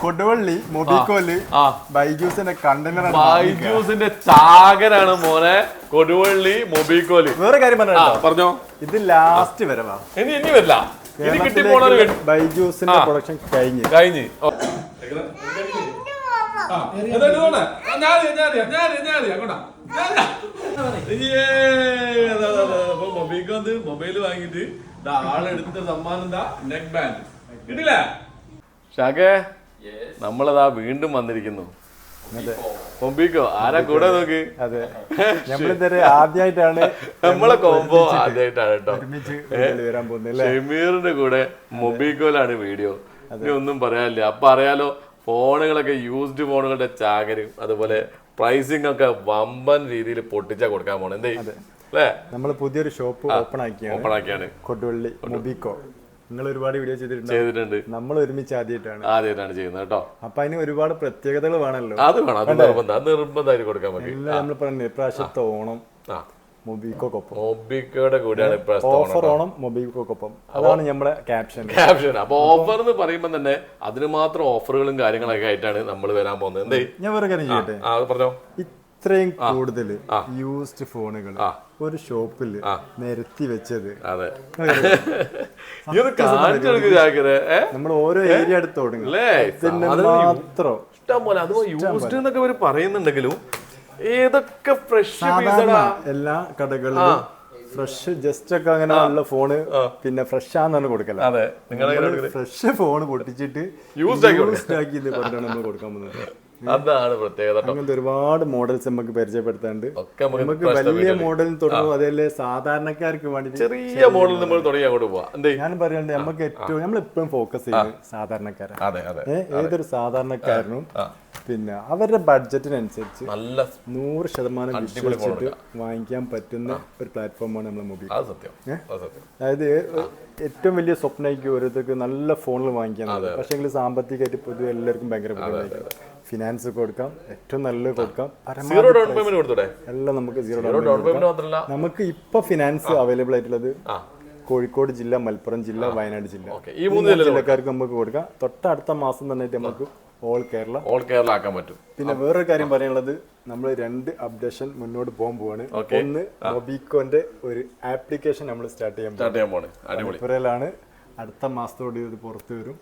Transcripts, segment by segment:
Koduvally മൊബിക്കോല് ബൈജൂസിന്റെ container ബൈജൂസിന്റെ ചാകരാണ് മോനെ കൊടുവള്ളി മൊബിക്കോല്. വേറെ കാര്യം പറഞ്ഞോ, ഇത് ലാസ്റ്റ് വരവാ, ഇനി വരില്ല. ഇത് കിട്ടി പോണ ബൈജൂസിന്റെ പ്രൊഡക്ഷൻ കഴിഞ്ഞ് മൊബൈല് വാങ്ങിട്ട് ആളെടുത്ത സമ്മാനം എന്താ, നെക്ക് ബാൻഡ് കിട്ടില്ല. ഷാക്കേ, നമ്മളതാ വീണ്ടും വന്നിരിക്കുന്നു. മൊബിക്കോ ആരാ കൂടെ നോക്ക്. അതെ, നമ്മളിതുവരെ ആദ്യമായിട്ടാണ് നമ്മളെ കോംബോ ആദ്യമായിട്ടാണ് കേട്ടോ. വരാൻ പോകുന്നത് ഷമീറിന്റെ കൂടെ മൊബിക്കോയിലാണ് വീഡിയോ. ഇനി ഒന്നും പറയാനില്ല. അപ്പൊ അറിയാലോ, ഫോണുകളൊക്കെ യൂസ്ഡ് ഫോണുകളുടെ ചാകരും അതുപോലെ പ്രൈസിംഗ് ഒക്കെ വമ്പൻ രീതിയിൽ പൊട്ടിച്ചാ കൊടുക്കാൻ പോണേ. എന്തേ അല്ലേ, നമ്മൾ പുതിയൊരു ഷോപ്പ് ഓപ്പൺ ആക്കിയാണ് കൊടുവള്ളി മൊബിക്കോ. നിങ്ങൾ ഒരുപാട് വീഡിയോ ചെയ്തിട്ടുണ്ട്. നമ്മൾ ഒരുമിച്ച് ആദ്യമായിട്ടാണ് ചെയ്യുന്നത് കേട്ടോ. അപ്പൊ അതിന് ഒരുപാട് പ്രത്യേകതകൾ വേണമല്ലോ. അത് വേണം, അത് നിർബന്ധമായിട്ട് കൊടുക്കാൻ പറ്റും. നമ്മൾ പറഞ്ഞു ഇപ്രാവശ്യത്തെ ഓണം മൊബിക്കോയുടെ കൂടെയാണ് ഓഫർ ഓണം മൊബിക്കോക്കൊപ്പം. അതാണ് നമ്മുടെ ക്യാപ്ഷൻ. അപ്പൊ ഓഫർ എന്ന് പറയുമ്പോൾ തന്നെ അതിന് മാത്രം ഓഫറുകളും കാര്യങ്ങളൊക്കെ ആയിട്ടാണ് നമ്മൾ വരാൻ പോകുന്നത്. എന്തേ, ഞാൻ വേറെ കാര്യം ചെയ്യട്ടെ. പറഞ്ഞോ. ഇത്രയും കൂടുതൽ യൂസ്ഡ് ഫോണുകൾ ഒരു ഷോപ്പിൽ നിരത്തി വെച്ചത് നമ്മൾ ഓരോ ഏരിയ എടുത്ത് മാത്രം ഇഷ്ടം പോലെ. അത് യൂസ്ഡ് എന്നൊക്കെ ഇവർ പറയുന്നുണ്ടെങ്കിലും ഏതൊക്കെ ഫ്രഷ് എല്ലാ കടകളിലും ഫ്രഷ് ജസ്റ്റ് ഒക്കെ അങ്ങനെ ഉള്ള ഫോണ് പിന്നെ ഫ്രഷ് ആണെന്നാണ് കൊടുക്കല. ഫ്രഷ് ഫോൺ പൊട്ടിച്ചിട്ട് യൂസ്ഡ് ആക്കി പറഞ്ഞാണ് നമ്മൾ കൊടുക്കാൻ പോകുന്നത്. അതാണ് പ്രത്യേകത. അങ്ങനത്തെ ഒരുപാട് മോഡൽസ് നമുക്ക് പരിചയപ്പെടുത്താണ്ട് നമുക്ക് വലിയ മോഡൽ തുടങ്ങും. അതല്ലേ സാധാരണക്കാർക്ക് വേണ്ടി ചെറിയ മോഡൽ നമ്മൾ തുടങ്ങി അങ്ങോട്ട് പോവാം. ഞാൻ പറയാണ്ട് നമുക്ക് ഏറ്റവും നമ്മൾ എപ്പോഴും ഫോക്കസ് ചെയ്യുന്നത് സാധാരണക്കാരാണ്. ഏതൊരു സാധാരണക്കാരനും പിന്നെ അവരുടെ ബഡ്ജറ്റിനനുസരിച്ച് 100% വിശ്വസിച്ചിട്ട് വാങ്ങിക്കാൻ പറ്റുന്ന ഒരു പ്ലാറ്റ്ഫോമാണ് നമ്മൾ മൊബൈൽ. അതായത് ഏറ്റവും വലിയ സ്വപ്നമായിരിക്കും ഓരോരുത്തർക്ക് നല്ല ഫോണിൽ വാങ്ങിക്കാൻ. പക്ഷേ സാമ്പത്തികമായിട്ട് പൊതുവെ എല്ലാവർക്കും ഭയങ്കര ബുദ്ധിമുട്ടായിരിക്കും. ഫിനാൻസ് കൊടുക്കാം, ഏറ്റവും നല്ലത് കൊടുക്കാം, എല്ലാം നമുക്ക് നമുക്ക് ഇപ്പൊ ഫിനാൻസ് അവൈലബിൾ ആയിട്ടുള്ളത് കോഴിക്കോട് ജില്ല, മലപ്പുറം ജില്ല, വയനാട് ജില്ല. ഈ 3 ജില്ലക്കാർക്ക് നമുക്ക് കൊടുക്കാം. തൊട്ടടുത്ത മാസം തന്നെ നമുക്ക് ഓൾ കേരള ആക്കാൻ പറ്റും. പിന്നെ വേറൊരു കാര്യം പറയാനുള്ളത്, നമ്മൾ 2 അപ്ഡേഷൻ മുന്നോട്ട് പോകാൻ പോവാണ്. ഒന്ന് മൊബിക്കോന്റെ ഒരു ആപ്ലിക്കേഷൻ നമ്മൾ സ്റ്റാർട്ട് ചെയ്യാൻ പോവാണ്. അടുത്ത മാസത്തോടെ ഇത് പുറത്തു വരും.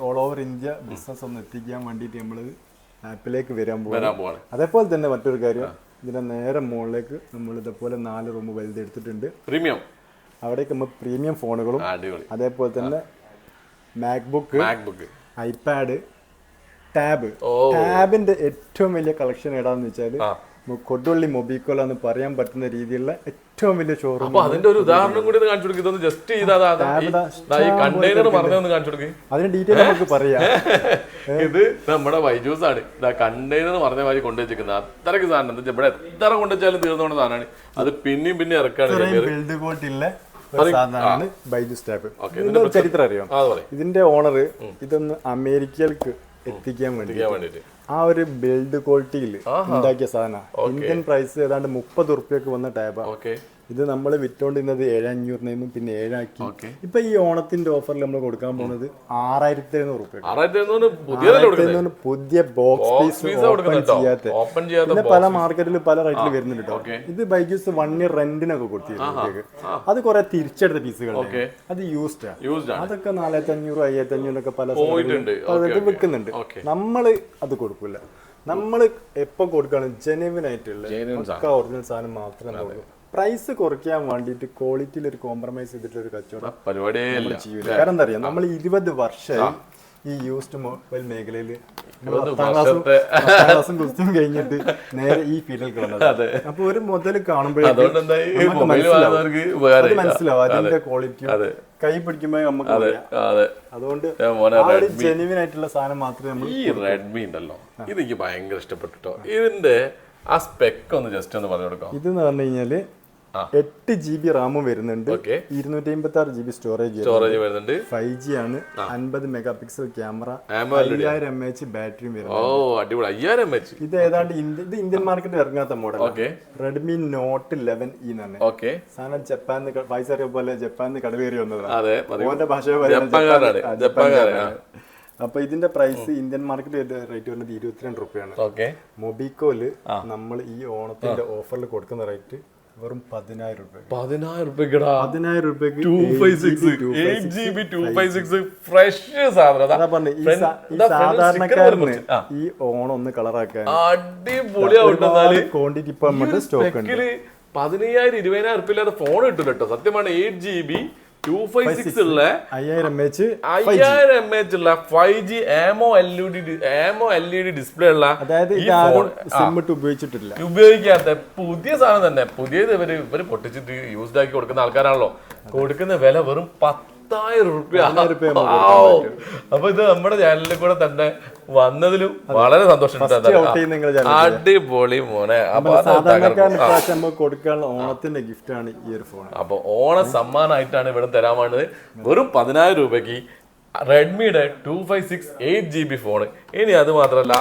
ഓൾ ഓവർ ഇന്ത്യ ബിസിനസ് ഒന്ന് എത്തിക്കാൻ വേണ്ടിയിട്ട് നമ്മൾ ആപ്പിലേക്ക് വരാൻ പോവാണ്. അതേപോലെ തന്നെ മറ്റൊരു കാര്യം, ഇതിന്റെ നേരെ മുകളിലേക്ക് നമ്മൾ ഇതേപോലെ 4 റൂം വലുതെടുത്തിട്ടുണ്ട്. പ്രീമിയം അവിടേക്ക് നമ്മൾ പ്രീമിയം ഫോണുകളും അതേപോലെ തന്നെ മാക്ബുക്ക്, ഐപാഡ്, ടാബിന്റെ ഏറ്റവും വലിയ കളക്ഷൻ ഏതാന്ന് വെച്ചാൽ കൊടുവള്ളി മൊബിക്കോലാന്ന് പറയാൻ പറ്റുന്ന രീതിയിലുള്ള ഏറ്റവും വലിയ ഷോറൂം. അതിന്റെ ഒരു ഉദാഹരണം കൂടി അതിന് ഡീറ്റെയിൽ നമുക്ക് പറയാം. ഇത് നമ്മുടെ ബൈജൂസ് ആണ്. കണ്ടെയ്നർ പറഞ്ഞ മാതിരി കൊണ്ടുവച്ചിരിക്കുന്നത് അത്രയ്ക്ക് സാധനം. ഇവിടെ എത്ര കൊണ്ടുവച്ചാലും തീർന്നോണ്ട സാധനമാണ്. അത് പിന്നെയും ഇറക്കാണ്. ബിൽഡ് ക്വാളിറ്റിയുള്ള ബൈജൂസ് ടാബ്. ചരിത്രം അറിയാം. ഇതിന്റെ ഓണർ ഇതൊന്ന് അമേരിക്കയിലേക്ക് എത്തിക്കാൻ വേണ്ടി ആ ഒരു ബിൽഡ് ക്വാളിറ്റിയിൽ ഉണ്ടാക്കിയ സാധനം. ഇന്ത്യൻ പ്രൈസ് ഏതാണ്ട് 30 ഉറുപ്പ്യക്ക് വന്ന ടാബാ. ഇത് നമ്മൾ വിറ്റോണ്ടിരുന്നത് 7,500 പിന്നെ 7,000 ഇപ്പൊ ഈ ഓണത്തിന്റെ ഓഫറിൽ നമ്മൾ കൊടുക്കാൻ പോകുന്നത് 6,700 പുതിയ ബോക്സ് പീസ് ഓപ്പൺ ചെയ്യാത്ത. പിന്നെ പല മാർക്കറ്റിൽ പല റേറ്റിൽ വരുന്നുണ്ട് കേട്ടോ. ഇത് ബൈജൂസ് 1 ഇയർ റെന്റിനൊക്കെ കൊടുത്തിരുന്നു. അത് കുറെ തിരിച്ചെടുത്ത പീസുകൾ, അത് യൂസ്ഡ്. അതൊക്കെ 4,500 5,500 പല വിൽക്കുന്നുണ്ട്. നമ്മള് അത് കൊടുക്കില്ല. നമ്മള് എപ്പോ കൊടുക്കുകയാണ് ജെന്യുവിൻ ആയിട്ടുള്ള ഒറിജിനൽ സാധനം മാത്രമേ കൊടുക്കൂ. പ്രൈസ് കുറയ്ക്കാൻ വേണ്ടിയിട്ട് ക്വാളിറ്റിയിൽ ഒരു കോംപ്രമൈസ് ചെയ്തിട്ടുള്ള ഒരു കച്ചവടം പരിപാടിയല്ല ചെയ്യൂല. കാരണം എന്താ അറിയാം, നമ്മൾ 20 വർഷമായി ഈ യൂസ്ഡ് മൊബൈൽ മേഖലയിൽ 10 ക്ലാസും കഴിഞ്ഞിട്ട് നേരെ ഈ ഫീൽഡിലേക്ക് വന്നത്. അപ്പൊ ഒരു മുതൽ കാണുമ്പോഴേക്കും മനസ്സിലാവും അതിന്റെ ക്വാളിറ്റി കൈ പിടിക്കുമ്പോ നമുക്ക്. അതുകൊണ്ട് ജെന്യുവിൻ ആയിട്ടുള്ള സാധനം മാത്രമേ നമ്മൾ. ഈ റെഡ്മി ഉണ്ടല്ലോ, ഇത് എനിക്ക് ഭയങ്കര ഇഷ്ടപ്പെട്ടോ. ഇതിന്റെ ആ സ്പെക്ക് ഒന്ന് ജസ്റ്റ് ഒന്ന് പറഞ്ഞു കൊടുക്കാം. ഇതെന്ന് പറഞ്ഞു കഴിഞ്ഞാല് 8 GB റാമും വരുന്നുണ്ട്, 256 GB സ്റ്റോറേജ് വരുന്നുണ്ട്, 5G ആണ്, 50 മെഗാപിക്സൽ ക്യാമറ, 5000 mAh ബാറ്ററിയും വരുന്നുണ്ട്. ഇത് ഏതാണ്ട് ഇന്ത്യൻ മാർക്കറ്റിൽ ഇറങ്ങാത്ത മോഡൽ. റെഡ്മി നോട്ട് 11E എന്നാണ് സാധനം. ജപ്പാനിൽ പൈസ അറിയ പോലെ ജപ്പാനിൽ കടവേറി വന്നതാണ്. ഭാഷ അപ്പൊ ഇതിന്റെ പ്രൈസ് ഇന്ത്യൻ മാർക്കറ്റ് റേറ്റ് വരുന്നത് 22 രൂപയാണ്. ഓക്കെ. മൊബിക്കോയില് നമ്മൾ ഈ ഓണത്തിന്റെ ഓഫറിൽ കൊടുക്കുന്ന റേറ്റ് വെറും 10,000 രൂപ. 10,000 രൂപയ്ക്കടാ. 10,000 രൂപയ്ക്ക് 8GB 256 ഫ്രഷ് സാധനം. അതാ പറഞ്ഞ ഈ സാധാരണക്കാരന് ഈ ഓണം ഒന്ന് കളറാക്കാൻ അടിപൊളിയാവും. ക്വാണ്ടിറ്റി ഇപ്പൊ നമ്മുടെ സ്റ്റോക്ക് ഉണ്ട്. 15,000 20,000 ഉറുപ്പിക ഇല്ലാതെ ഫോൺ കിട്ടില്ല കേട്ടോ. സത്യമാണ്. 8GB 256 ഉള്ള 5000 mAh ഉള്ള 5G AMO LED ഡിസ്പ്ലേ ഉള്ള, അതായത് സിം ഇട്ട് ഉപയോഗിക്കാത്ത പുതിയ സാധനം തന്നെ. പുതിയത് ഇവര് പൊട്ടിച്ചിട്ട് യൂസ്ഡ് ആക്കി കൊടുക്കുന്ന ആൾക്കാരാണല്ലോ. കൊടുക്കുന്ന വില വെറും 10,000 രൂപ. അപ്പൊ ഇത് നമ്മുടെ ചാനലിൽ കൂടെ തന്നെ വന്നതിലും വളരെ സന്തോഷം. അടിപൊളി മോനെ. ഓണത്തിന്റെ ഗിഫ്റ്റ് ആണ് ഈ ഒരു ഫോൺ. അപ്പൊ ഓണ സമ്മാനമായിട്ടാണ് ഇവിടെ തരാൻ വേണ്ടത്. വെറും 10,000 രൂപയ്ക്ക് റെഡ്മിയുടെ 256 8GB ഫോൺ. ഇനി അത് മാത്രല്ല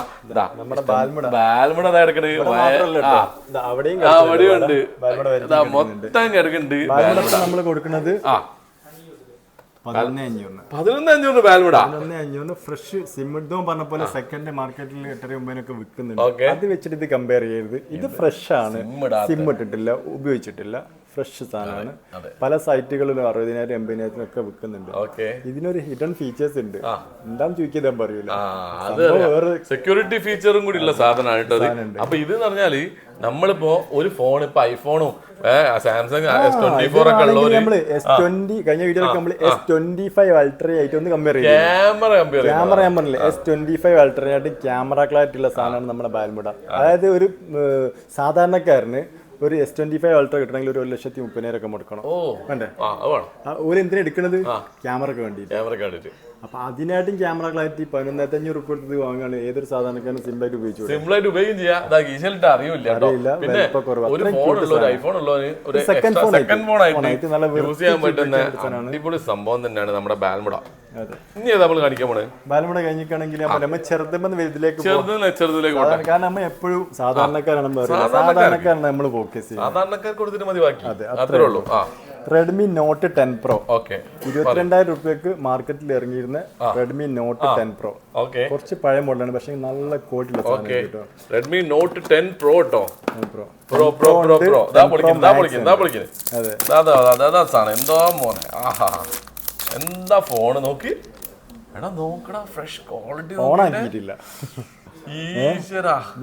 നമ്മുടെ ബാൽമുട എടുക്കണേ, അവിടെയുണ്ട് മൊത്തം കിടക്കുന്നുണ്ട്. നമ്മള് കൊടുക്കുന്നത് 11,500 ബാൽമുട. 11,500 ഫ്രഷ് സിം ഇടും പറഞ്ഞ പോലെ സെക്കൻഡ് മാർക്കറ്റിൽ 8,900 വിൽക്കുന്നുണ്ട്. അത് വെച്ചിട്ട് ഇത് കമ്പയർ ചെയ്യരുത്. ഇത് ഫ്രഷ് ആണ്, സിം ഇട്ടിട്ടില്ല, ഉപയോഗിച്ചിട്ടില്ല, ഫ്രഷ് സാധനമാണ്. പല സൈറ്റുകളിലും 60,000 80,000 ഒക്കെ വിൽക്കുന്നുണ്ട്. ഇതിനൊരു ഹിഡൻ ഫീച്ചേഴ്സ് ഉണ്ട്. എന്താന്ന് ചോദിക്കാൻ പറയൂല. സെക്യൂരിറ്റി ഫീച്ചറും കൂടി ഉള്ള സാധനമാണ് കേട്ടോ. അപ്പൊ ഇത് പറഞ്ഞാല് നമ്മളിപ്പോ ഒരു ഫോൺ, ഇപ്പൊ ഐഫോണും സാംസങ് S24 ഒക്കെ ഉള്ളവര് കഴിഞ്ഞ വീഡിയോയിലൊക്കെ നമ്മൾ S25 അൾട്ര ആയിട്ട് ഒന്ന് കമ്പയർ ചെയ്യും. ക്യാമറ ഞാൻ പറഞ്ഞില്ലേ, S25 അൾട്രയായിട്ട് ക്യാമറ ക്ലാരിറ്റി ഉള്ള സാധനമാണ് നമ്മുടെ ബാൽമുട. അതായത് ഒരു സാധാരണക്കാരന് ഒരു S25 അൾട്ര കിട്ടണമെങ്കിൽ ഒരു 1,30,000 ഒക്കെ മുടക്കണം. വേണ്ടേ? ഒരു എന്തിനാ എടുക്കണത്? ക്യാമറക്ക് വേണ്ടിയിട്ട്. അപ്പൊ അതിനായിട്ടും ക്യാമറ ക്ലാരിറ്റി 11,500 രൂപ കൊടുത്ത് വാങ്ങാണ് ഏതൊരു സാധാരണക്കാരനും സിമ്പിളായിട്ട് ഉപയോഗിക്കും ചെയ്യാം. അറിയില്ല. പിന്നെ ഒരു ഫോൺ ഉള്ളവർ, ഐഫോൺ ഉള്ളവര് സെക്കൻഡ് ഫോൺ ആയിട്ട് യൂസ് ചെയ്യാൻ പറ്റുന്ന അടിപൊളി സംഭവം തന്നെയാണ് നമ്മുടെ ബാൽമുട. ഇനി നമ്മൾ കാണിക്കാൻ പോണേ ബാൽമുട കഴിഞ്ഞിട്ടാണെങ്കിൽ നമ്മൾ ചെറുതെന്ന് വലുതിലേക്ക്, കാരണം നമ്മൾ എപ്പോഴും സാധാരണക്കാരാണ് നമ്മൾ ഫോക്കസ് ചെയ്യുന്നത്. സാധാരണക്കാർ കൊടുത്തിട്ട് മതി, ബാക്കി അത്രേ ഉള്ളൂ. റെഡ്മി നോട്ട് 10 Pro 22,000 രൂപയ്ക്ക് മാർക്കറ്റിൽ ഇറങ്ങിയിരുന്ന റെഡ്മി നോട്ട് 10 Pro. കുറച്ച് പഴയ മോഡലാണ്, പക്ഷെ നല്ല ക്വാളിറ്റി. റെഡ്മി നോട്ട് 10 Pro കേട്ടോ. എന്തോ മോനെ, ആഹാ എന്താ ഫോണ് നോക്കി. എടാ നോക്കടാ, ഫ്രഷ് ക്വാളിറ്റി. ഓണാക്കിയിട്ടില്ല,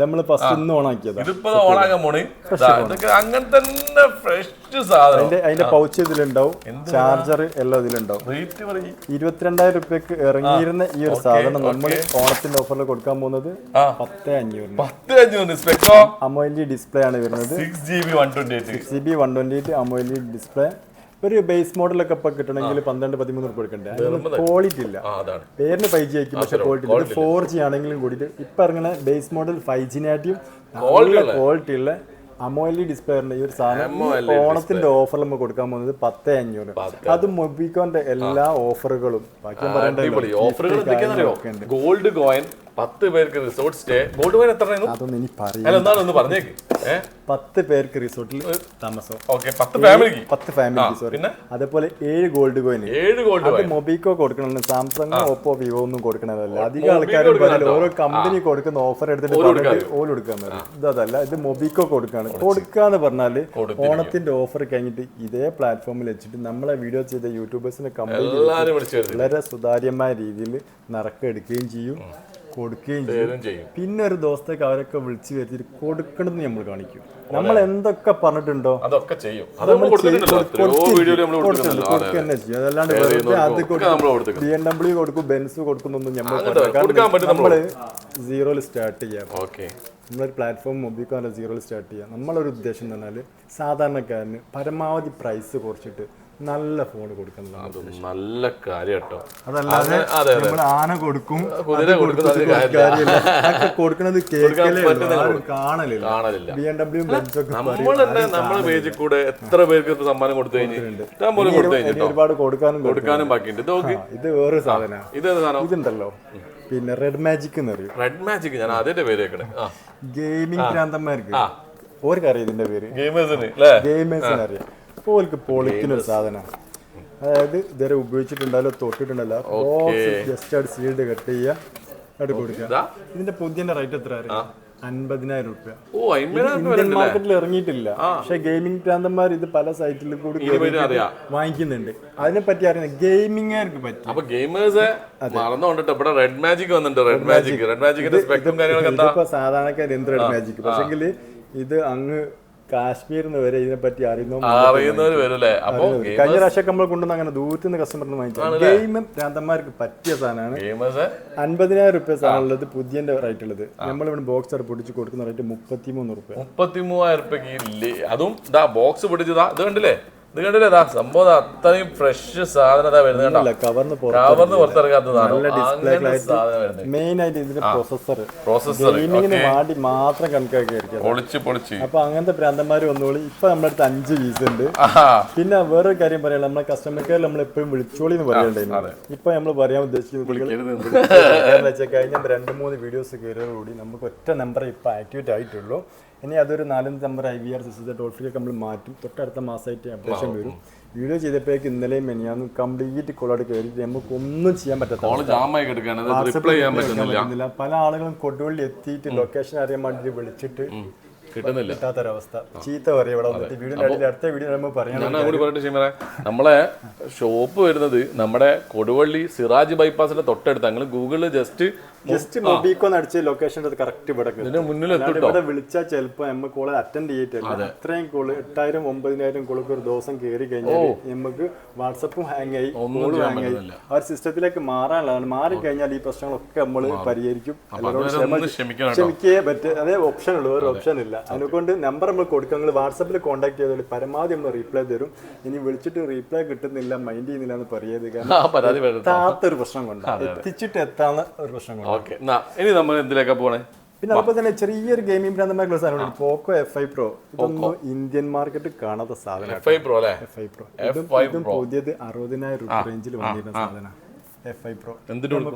നമ്മള് ഫസ്റ്റ് ഇന്ന് ഓണാക്കിയത്. ഇതിപ്പോ ഓണാക്കാൻ പോണേ. ഇതൊക്കെ അങ്ങനെ തന്നെ ഫ്രഷ് സാധനം. അതിന്റെ പൗച്ച് ഇതിലുണ്ടാവും, ചാർജർ എല്ലാം ഇതിലുണ്ടാവും. 22,000 രൂപയ്ക്ക് ഇറങ്ങിയിരുന്ന ഈ ഒരു സാധനം നമ്മൾ ഓണത്തിന്റെ ഓഫറിൽ കൊടുക്കാൻ പോകുന്നത് 10,500. AMOLED ഡിസ്പ്ലേ ആണ് വരുന്നത്. 6GB 128 AMOLED display. ഒരു ബേസ് മോഡലൊക്കെ ഇപ്പൊ കിട്ടണമെങ്കിൽ 12-13 രൂപ കൊടുക്കണ്ടേ. ക്വാളിറ്റി ഇല്ല. പേരിന് 5G ആയിരിക്കും, പക്ഷെ ക്വാളിറ്റി ഇല്ല. 4G ആണെങ്കിലും കൂടിയിട്ട് ഇപ്പൊ ഇറങ്ങുന്ന ബേസ് മോഡൽ 5G-നായിട്ടും നല്ല ക്വാളിറ്റി ഉള്ള AMOLED ഡിസ്പ്ലേ ഈ ഒരു സാധനം ഓണത്തിന്റെ ഓഫറിൽ നമ്മൾ കൊടുക്കാൻ പോകുന്നത് 10,500. അത് മൊബിക്കോന്റെ എല്ലാ ഓഫറുകളും ബാക്കി ഗോൾഡ് കോയിൻ 10 പേർക്ക് റിസോർട്ട് സ്റ്റേ. ഗോൾഡ് കോയിൻ എത്ര? അതൊന്നും ഇനി പറഞ്ഞേക്ക്. 10 പേർക്ക് റിസോർട്ടിൽ താമസം. 10 ഫാമിലിക്ക്. സോറി. അതേപോലെ 7 ഗോൾഡ് കോയിൻ. അത് മൊബിക്കോ കൊടുക്കണമെന്ന് സാംസങ്, ഓപ്പോ, വിവോ ഒന്നും കൊടുക്കണതല്ല. അധികം ആൾക്കാരും ഓരോ കമ്പനി കൊടുക്കുന്ന ഓഫർ എടുത്തിട്ട് ഓല് കൊടുക്കാൻ പറ്റും. ഇതല്ല, ഇത് മൊബിക്കോ കൊടുക്കാന്ന് പറഞ്ഞാല് ഓണത്തിന്റെ ഓഫർ കഴിഞ്ഞിട്ട് ഇതേ പ്ലാറ്റ്ഫോമിൽ വെച്ചിട്ട് നമ്മളെ വീഡിയോ ചെയ്ത യൂട്യൂബേഴ്സിനെ കമ്പനി വളരെ സുതാര്യമായ രീതിയിൽ നറുക്കെടുക്കുകയും ചെയ്യും, കൊടുക്കുകയും ചെയ്യും. പിന്നെ ഒരു ദിവസത്തേക്ക് അവരൊക്കെ വിളിച്ചു വരുത്തിട്ട് കൊടുക്കണമെന്ന് നമ്മൾ കാണിക്കും. നമ്മൾ എന്തൊക്കെ പറഞ്ഞിട്ടുണ്ടോ അതൊക്കെ ചെയ്യും. അതല്ലാണ്ട് BMW കൊടുക്കും, ബെൻസ് കൊടുക്കുന്നൊന്നും നമ്മള് സീറോയിൽ സ്റ്റാർട്ട് ചെയ്യാം. നമ്മളൊരു പ്ലാറ്റ്ഫോം മൊബിക്കോന്റെ സീറോയിൽ സ്റ്റാർട്ട് ചെയ്യാം. നമ്മളൊരു ഉദ്ദേശം എന്ന് പറഞ്ഞാൽ സാധാരണക്കാരന് പരമാവധി പ്രൈസ് കുറച്ചിട്ട് നല്ല ഫോൺ കൊടുക്കുന്നത് നല്ല കാര്യം കേട്ടോ. അതല്ലാതെ നമ്മൾ ആന കൊടുക്കും കൊടുക്കുന്നത് കാണലില്ല. നമ്മളെ പേജിൽ കൂടെ എത്ര പേർക്ക് സമ്മാനം കൊടുത്തു കഴിഞ്ഞിട്ട് ഒരുപാട് കൊടുക്കാനും ബാക്കിയുണ്ട്. ഇത് വേറെ സാധനം. ഇതുണ്ടല്ലോ, പിന്നെ റെഡ് മാജിക് എന്ന് പറയും. റെഡ് മാജിക് ഞാൻ അതിന്റെ പേര് കേൾക്കണേ. ഗെയിമിംഗ് ഭ്രാന്തന്മാർക്ക് ഓർക്ക് അറിയാം ഇതിന്റെ പേര്. ഗെയിമേഴ്സിന് അറിയാം. ഓൾക്ക് പൊളിക്കുന്ന ഒരു സാധനം. അതായത് ഇതുവരെ ഉപയോഗിച്ചിട്ടുണ്ടല്ലോ തൊട്ടിട്ടുണ്ടല്ലോ ബോക്സ് ജസ്റ്റ് അവിടെ സീൽഡ് കട്ട് ചെയ്യുക അവിടെ കൊടുക്കുക. ഇതിന്റെ പുതിയ റേറ്റ് എത്ര 50,000 രൂപ. ഇന്ത്യൻ മാർക്കറ്റിൽ ഇറങ്ങിയിട്ടില്ല, പക്ഷെ ഗെയിമിംഗ് ഭ്രാന്തന്മാർ ഇത് പല സൈറ്റിൽ കൂടി വാങ്ങിക്കുന്നുണ്ട്. അതിനെ പറ്റി അറിയുന്നത് ഗെയിമിംഗുകാർക്ക് പറ്റി. അപ്പൊ ഗെയിമേഴ്സ് മറന്നുകൊണ്ടിട്ട് ഇവിടെ റെഡ് മാജിക് വന്നിട്ടുണ്ട്. റെഡ് മാജിക്കിന്റെ സ്പെക്ട്രം കാര്യങ്ങളൊക്കെ ഇതിപ്പോ സാധാരണക്കാർ എന്ത് റെഡ് മാജിക്, പക്ഷെങ്കിൽ ഇത് അങ്ങ് കാശ്മീരിന്ന് വരെ ഇതിനെ പറ്റി അറിയുന്നവര് വരൂലേ. അപ്പൊ കഴിഞ്ഞ പ്രാവശ്യം നമ്മൾ കൊണ്ടുവന്ന് അങ്ങനെ ദൂരത്ത് നിന്ന് കസ്റ്റമറിന് വാങ്ങിച്ചു. ഗെയിം ഭ്രാന്തന്മാർക്ക് പറ്റിയ സാധനമാണ്. 50,000 രൂപ സാധനമുള്ളത് പുതിയ റേറ്റ് ഉള്ളത്. നമ്മളിവിടെ ബോക്സ് പൊടിച്ച് കൊടുക്കുന്ന റേറ്റ് 33 രൂപ. 33,000 രൂപയ്ക്ക് അതും ബോക്സ് പൊടിച്ചതാ. ഇത് കണ്ടില്ലേ, ഇത് കണ്ടില്ലേ, സംഭവം അത്രയും ഫ്രഷ് സാധനം വരുന്നത്. കവർന്ന് പുറത്തിറക്കാത്തതാണ്. മെയിൻ ആയിട്ട് ഇതിന്റെ പ്രോസസ്സർ ഗെയിമിങ്ങിന് വേണ്ടി മാത്രം കണക്കാക്കിയായിരിക്കും. അപ്പൊ അങ്ങനത്തെ ഭ്രാന്തന്മാര് വന്നോളി. ഇപ്പൊ നമ്മുടെ അടുത്ത് 5 പീസ് ഉണ്ട്. പിന്നെ വേറൊരു കാര്യം പറയാം, നമ്മളെ കസ്റ്റമർ കെയർ നമ്മൾ എപ്പോഴും വിളിച്ചോളി എന്ന് പറയണ്ടായിരുന്നു. ഇപ്പൊ നമ്മൾ പറയാൻ ഉദ്ദേശിക്കുന്നത് കഴിഞ്ഞ 2-3 വീഡിയോസ് കയറിയോടുകൂടി നമുക്ക് ഒറ്റ നമ്പർ ഇപ്പൊ ആക്ടിവേറ്റ് ആയിട്ടുള്ളൂ. ഇനി അതൊരു 4 നമ്പർ IVR സിസ്റ്റത്തെ ടോൾ ഫ്രീ നമ്മൾ മാറ്റും. തൊട്ടടുത്ത മാസമായിട്ട് അപ്ഡേഷൻ വരും. വീഡിയോ ചെയ്തപ്പോഴേക്ക് ഇന്നലെയും മെനിയാന്നും കംപ്ലീറ്റ് കോളോട് കയറിയിട്ട് നമുക്ക് ഒന്നും ചെയ്യാൻ പറ്റത്തില്ല. പല ആളുകളും കൊടുവള്ളി എത്തിയിട്ട് ലൊക്കേഷൻ അറിയാൻ വേണ്ടി വിളിച്ചിട്ട് കിട്ടാത്തൊരവസ്ഥ. ചീത്ത പറയും ഇവിടെ വന്നിട്ട്. വീഡിയോ അടുത്ത വീഡിയോ നമ്മൾ പറയാം. നമ്മളെ ഷോപ്പ് വരുന്നത് നമ്മുടെ കൊടുവള്ളി സിറാജ് ബൈപ്പാസിന്റെ തൊട്ടടുത്ത്. നിങ്ങൾ ഗൂഗിളിൽ ജസ്റ്റ് മൊബിക്കോ അടിച്ച് ലൊക്കേഷൻ കറക്റ്റ് ഇവിടെ വിളിച്ചാൽ ചിലപ്പോ നമ്മൾ കോള് അറ്റൻഡ് ചെയ്തിട്ടില്ല. അത്രയും കോള് 8,000-9,000 കോളൊക്കെ ഒരു ദിവസം കയറി കഴിഞ്ഞാൽ നമുക്ക് വാട്സപ്പും ഹാങ് ആയി, കോള് ഹാങ് ആയി. ആ ഒരു സിസ്റ്റത്തിലേക്ക് മാറാനുള്ളതാണ്. മാറിക്കഴിഞ്ഞാൽ ഈ പ്രശ്നങ്ങളൊക്കെ നമ്മൾ പരിഹരിക്കും. ക്ഷമിക്കേ പറ്റും. അതേ ഓപ്ഷൻ ഉള്ളൂ, വേറെ ഓപ്ഷൻ ഇല്ല. അതുകൊണ്ട് നമ്പർ നമ്മൾ കൊടുക്കുക. നിങ്ങൾ വാട്സപ്പിൽ കോൺടാക്ട് ചെയ്താൽ പരമാവധി നമ്മൾ റീപ്ലൈ തരും. ഇനി വിളിച്ചിട്ട് റീപ്ലൈ കിട്ടുന്നില്ല, മൈൻഡ് ചെയ്യുന്നില്ല എന്ന് പറയരുത്. കാരണം എത്താത്തൊരു പ്രശ്നം കൊണ്ടാണ്, എത്തിച്ചിട്ട് എത്താവുന്ന ഒരു പ്രശ്നം കൊണ്ടാണ്. ഇനി നമ്മൾ എന്തിലേക്കാ പോണേ? പിന്നെ അതുപോലെ തന്നെ ചെറിയൊരു ഗെയിമിംഗ് ഭ്രാന്തമായ സാധനം പോക്കോ F5 Pro. ഇതൊന്നും ഇന്ത്യൻ മാർക്കറ്റ് കാണാത്ത സാധനം. F5 Pro ഇതും പുതിയത് 60,000 രൂപ റേഞ്ചിൽ വന്നിരുന്ന സാധനം. F5 Pro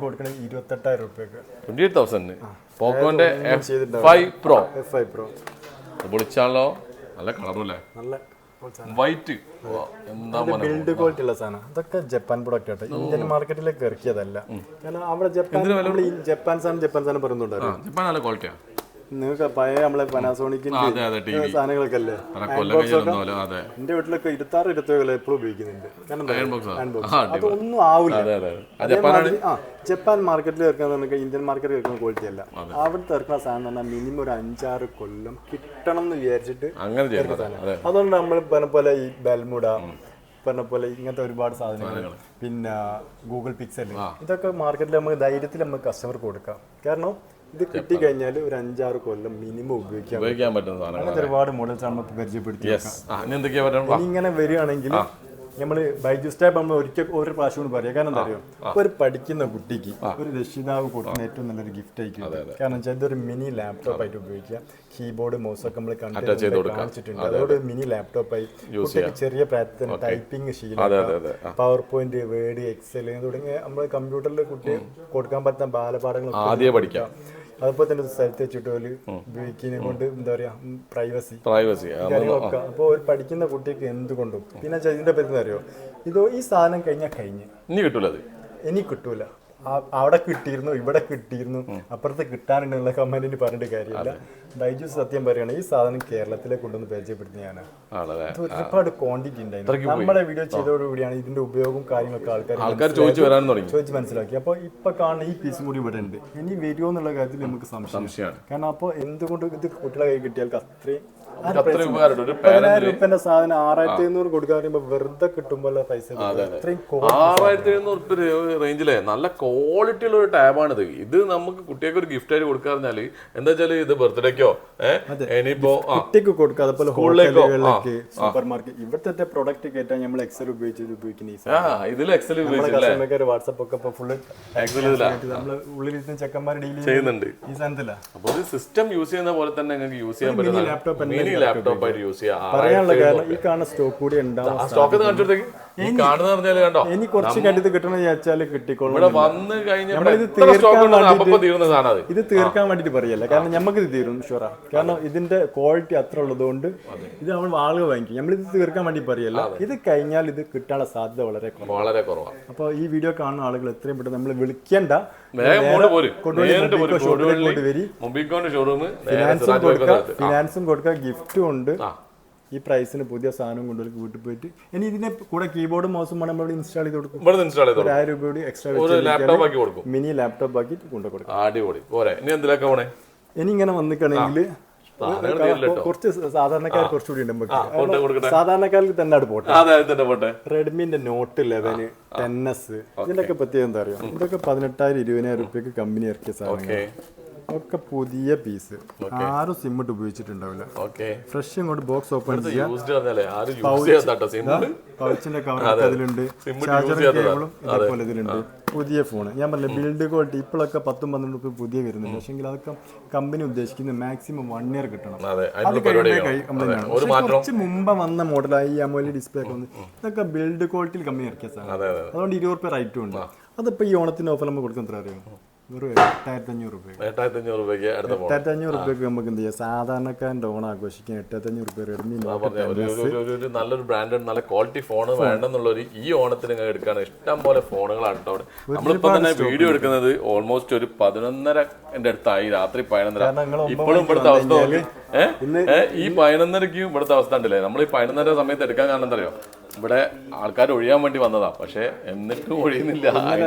കൊടുക്കണേ 28,000 രൂപയ്ക്ക്. 28,000 പോക്കോന്റെ F5 Pro പൊളിച്ചാണല്ലോ. നല്ല കളറല്ലേ, നല്ല വൈറ്റ്. ബിൽഡ് ക്വാളിറ്റി ഉള്ള സാധനം. അതൊക്കെ ജപ്പാൻ പ്രൊഡക്റ്റ് ആട്ടെ, ഇന്ത്യൻ മാർക്കറ്റിലേക്ക് ഇറക്കിയതല്ല. കാരണം അവിടെ ജപ്പാൻ സാധനം പറയുന്നുണ്ടായിരുന്നു. ജപ്പാൻ നല്ല ക്വാളിറ്റിയാ. നിങ്ങൾക്ക് പഴയ നമ്മളെ പനാസോണിക്കിന്റെ സാധനങ്ങളൊക്കെ അല്ലേ, എന്റെ വീട്ടിലൊക്കെ 26-27 എപ്പോഴും ഉപയോഗിക്കുന്നുണ്ട്. അതൊന്നും ആവില്ല. ജപ്പാൻ മാർക്കറ്റിൽ ഇറക്കുന്ന ഇന്ത്യൻ മാർക്കറ്റിൽ ഇറക്കുന്ന ക്വാളിറ്റി അല്ല. അവിടുത്തെ ഇറക്കുന്ന സാധനം പറഞ്ഞാൽ മിനിമം ഒരു 5-6 കൊല്ലം കിട്ടണം എന്ന് വിചാരിച്ചിട്ട് അതുകൊണ്ട് നമ്മൾ പറഞ്ഞ പോലെ ഈ ബെൽമുഡ പറഞ്ഞ പോലെ ഇങ്ങനത്തെ ഒരുപാട് സാധനങ്ങൾ, പിന്നെ ഗൂഗിൾ പിക്സൽ, ഇതൊക്കെ മാർക്കറ്റിൽ നമുക്ക് ധൈര്യത്തിൽ നമുക്ക് കസ്റ്റമർക്ക് കൊടുക്കാം. കാരണം ഇത് കിട്ടി കഴിഞ്ഞാൽ ഒരു 5-6 കൊല്ലം മിനിമം ഉപയോഗിക്കാൻ പറ്റുന്ന അങ്ങനത്തെ ഒരുപാട് മോഡൽസ് നമ്മൾ പരിചയപ്പെടുത്തി. ഇങ്ങനെ വരികയാണെങ്കിൽ നമ്മൾ ബൈജൂസ് ടാബ് നമ്മൾ ഒരു പ്രാവശ്യം കൊണ്ട് പറയാം. കാരണം എന്താ പറയുക, ഒരു പഠിക്കുന്ന കുട്ടിക്ക് ഒരു രക്ഷിതാവ് കൊടുക്കുന്ന ഏറ്റവും നല്ലൊരു ഗിഫ്റ്റ് ആയിരിക്കും. കാരണം വെച്ചാൽ ഇതൊരു മിനി ലാപ്ടോപ്പ് ആയിട്ട് ഉപയോഗിക്കാം. കീബോർഡ് മൗസ് ഒക്കെ നമ്മൾ കാണിച്ചിട്ടുണ്ട്. അതോട് മിനി ലാപ്ടോപ്പായി കുട്ടിക്ക് ചെറിയ പ്രായത്തിൽ ടൈപ്പിംഗ് ശീലം, പവർ പോയിന്റ്, വേർഡ്, എക്സൽ തുടങ്ങിയ നമ്മൾ കമ്പ്യൂട്ടറിൽ കുട്ടി കൊടുക്കാൻ പറ്റുന്ന ബാലപാഠങ്ങൾ പഠിക്കാം. അതുപോലെ തന്നെ സ്ഥലത്ത് വെച്ചിട്ട് ഉപയോഗിക്കുന്നതിനെ കൊണ്ട് എന്താ പറയാ പ്രൈവസി കാര്യങ്ങളൊക്കെ. അപ്പോൾ ഒരു പഠിക്കുന്ന കുട്ടിക്ക് എന്തുകൊണ്ടും. പിന്നെ ഇതിന്റെ പറ്റി അറിയോ, ഈ സാധനം കഴിഞ്ഞ് ഇനി കിട്ടൂല. അവിടെ കിട്ടിയിരുന്നു, ഇവിടെ കിട്ടിയിരുന്നു, അപ്പുറത്ത് കിട്ടാനുണ്ടെന്നുള്ള കമന്റിന് പറഞ്ഞിട്ട് കാര്യമില്ല. ബൈജൂസ് സത്യം പറയുകയാണ്, ഈ സാധനം കേരളത്തിലെ കൊണ്ടുവന്ന് പരിചയപ്പെടുത്തുന്നതാണ്. ഒരുപാട് ക്വാണ്ടിറ്റി ഉണ്ടായിരുന്നു. നമ്മളെ വീഡിയോ ചെയ്തതോടുകൂടിയാണ് ഇതിന്റെ ഉപയോഗവും കാര്യങ്ങളൊക്കെ ആൾക്കാർ ചോദിച്ച് മനസ്സിലാക്കി. അപ്പൊ ഇപ്പൊ കാണുന്ന ഈ പീസും കൂടി ഇവിടെ ഉണ്ട്. ഇനി വരുമോ എന്നുള്ള കാര്യത്തിൽ നമുക്ക് സംശയമാണ്. കാരണം അപ്പൊ എന്തുകൊണ്ട് ഇത് കുട്ടികളെ കൈ കിട്ടിയാൽ അത്രയും രൂപന്റെ സാധനം 6,500 കൊടുക്കാൻ പറയുമ്പോ വെറുതെ കിട്ടുമ്പോൾ പൈസ 6,500 റേഞ്ചിലെ നല്ല ക്വാളിറ്റി ഉള്ള ഒരു ടാബാണിത്. ഇത് നമുക്ക് കുട്ടികൾക്ക് ഒരു ഗിഫ്റ്റ് ആയിട്ട് കൊടുക്കാറിഞ്ഞാല് എന്താ വെച്ചാല് ഇത് ബർത്ത്ഡേക്കോ ഇനിയിപ്പോ കുട്ടിക്ക് കൊടുക്കുക. അതുപോലെ ഹോട്ടലുകളിലേക്ക്, സൂപ്പർ മാർക്കറ്റ്, ഇവിടുത്തെ പ്രൊഡക്റ്റ് കേട്ടാൽ നമ്മൾ എക്സൽ ഉപയോഗിക്കുന്ന വാട്സപ്പ് ഒക്കെ ഫുള്ള് നമ്മള് ഉള്ളിലിരുന്ന് ചെക്കന്മാർ ഡീൽ ചെയ്യുന്നുണ്ട് ഈ സാധനത്തില്ല. അപ്പൊ സിസ്റ്റം യൂസ് ചെയ്യുന്ന പോലെ തന്നെ നിങ്ങൾക്ക് യൂസ് ചെയ്യാൻ പറ്റുന്ന ലാപ്ടോപ്പ് ആയിട്ട് യൂസ് ചെയ്യാം. പറയാനുള്ള കാരണം ഈ കാണുന്ന സ്റ്റോക്ക് കൂടി ഉണ്ടാവും. സ്റ്റോക്ക് കാണിച്ചു കൊടുത്തേക്ക് ഈ കാണുന്ന പറഞ്ഞാല് കണ്ടോ, ഇനി കുറച്ച് കരുത് കിട്ടണം വിചാരിച്ചാൽ കിട്ടിക്കോളും. ഇവിടെ വന്ന് കഴിഞ്ഞാൽ ഇത് തീർക്കാൻ വേണ്ടിട്ട് പറയല്ല, കാരണം നമുക്ക് ഇത് തീരും ഷുവറാ. കാരണം ഇതിന്റെ ക്വാളിറ്റി അത്ര ഉള്ളതുകൊണ്ട് ഇത് നമ്മൾ ആളുകൾ വാങ്ങിക്കും. നമ്മളിത് തീർക്കാൻ വേണ്ടി പറയല്ല, ഇത് കഴിഞ്ഞാൽ ഇത് കിട്ടാനുള്ള സാധ്യത വളരെ കുറവാണ്. അപ്പൊ ഈ വീഡിയോ കാണുന്ന ആളുകൾ എത്രയും പെട്ടെന്ന് നമ്മൾ വിളിക്കേണ്ട, ഫിനാൻസും കൊടുക്കുക, ഗിഫ്റ്റും ഉണ്ട്. ഈ പ്രൈസിന് പുതിയ സാധനം കൊണ്ടുപോയി വീട്ടിൽ പോയിട്ട് ഇനി ഇതിന്റെ കൂടെ കീബോർഡും മൗസും നമ്മൾ ഇൻസ്റ്റാൾ ചെയ്ത് കൊടുക്കും. 1000 രൂപ കൂടി എക്സ്ട്രാ മിനി ലാപ്ടോപ്പ് ആക്കി കൊണ്ടുകൊടുക്കും. അടിപൊളി പോരെ. ഇനി എന്തിലൊക്കെ പോണേ? ഇനി ഇങ്ങനെ വന്നിക്കുകയാണെങ്കിൽ കുറച്ച് സാധാരണക്കാർ കുറച്ചുകൂടി ഉണ്ട്. സാധാരണക്കാർക്ക് തന്നെ പോട്ടെ. റെഡ്മിന്റെ നോട്ട് 11 10S ഇതിന്റെയൊക്കെ പ്രത്യേകം എന്താ അറിയാം, ഇതൊക്കെ 18,000-20,000 രൂപയ്ക്ക് കമ്പനി ഇറക്കിയ സാധനങ്ങൾ ഒക്കെ പുതിയ പീസ്, ആരും സിം ഇട്ട് ഉപയോഗിച്ചിട്ടുണ്ടാവില്ല. ഫ്രഷ് ഇങ്ങോട്ട് ബോക്സ് ഓപ്പൺ ചെയ്യാം, പൗച്ചിന്റെ കവർ അതിലുണ്ട്, ചാർജർ കേബിളും ഇതേപോലെ ഇതിലുണ്ട്. പുതിയ ഫോൺ ഞാൻ പറഞ്ഞില്ല, ബിൽഡ് ക്വാളിറ്റി ഇപ്പോഴൊക്കെ 10-12 രൂപ പുതിയ വരുന്നുണ്ട്. പക്ഷെങ്കിൽ അതൊക്കെ കമ്പനി ഉദ്ദേശിക്കുന്നത് മാക്സിമം 1 ഇയർ കിട്ടണം. അത് കുറച്ച് മുമ്പ് വന്ന മോഡലായി AMOLED ഡിസ്പ്ലേ ഒക്കെ വന്ന് ഇതൊക്കെ ബിൽഡ് ക്വാളിറ്റിയിൽ കമ്പനി ഇറക്കിയ സാധനം. അതുകൊണ്ട് 20 രൂപ റൈറ്റും ഉണ്ട്. അതിപ്പോ ഈ ഓണത്തിന്റെ ഓഫർ നമ്മൾ കൊടുക്കാൻ എത്ര അറിയാം? വെറും 8,500 രൂപ. 8,500 രൂപയ്ക്ക് നമുക്ക് എന്ത് ചെയ്യാം, സാധാരണക്കാരൻ്റെ ഓണം ആഘോഷിക്കാൻ 8,500 രൂപ റെഡ്മി നല്ലൊരു ബ്രാൻഡഡ് നല്ല ക്വാളിറ്റി ഫോൺ വേണ്ടെന്നുള്ളൊരു ഈ ഓണത്തിന് എടുക്കുകയാണ്. ഇഷ്ടം പോലെ ഫോണുകളാണ് കേട്ടോ അവിടെ. നമ്മളിപ്പോ തന്നെ വീഡിയോ എടുക്കുന്നത് ഓൾമോസ്റ്റ് ഒരു 11:30 അടുത്തായി, രാത്രി 11:30. ഇപ്പോഴും ഇവിടുത്തെ അവസ്ഥ ഈ 11:30ക്കും ഇവിടുത്തെ അവസ്ഥ ഉണ്ടല്ലേ. നമ്മൾ ഈ 11:30 സമയത്ത് എടുക്കാൻ കാരണം എന്താ അറിയോ, ഇവിടെ ആൾക്കാർ ഒഴിയാൻ വേണ്ടി വന്നതാ, പക്ഷെ എന്നിട്ടും ഒഴിയുന്നില്ല.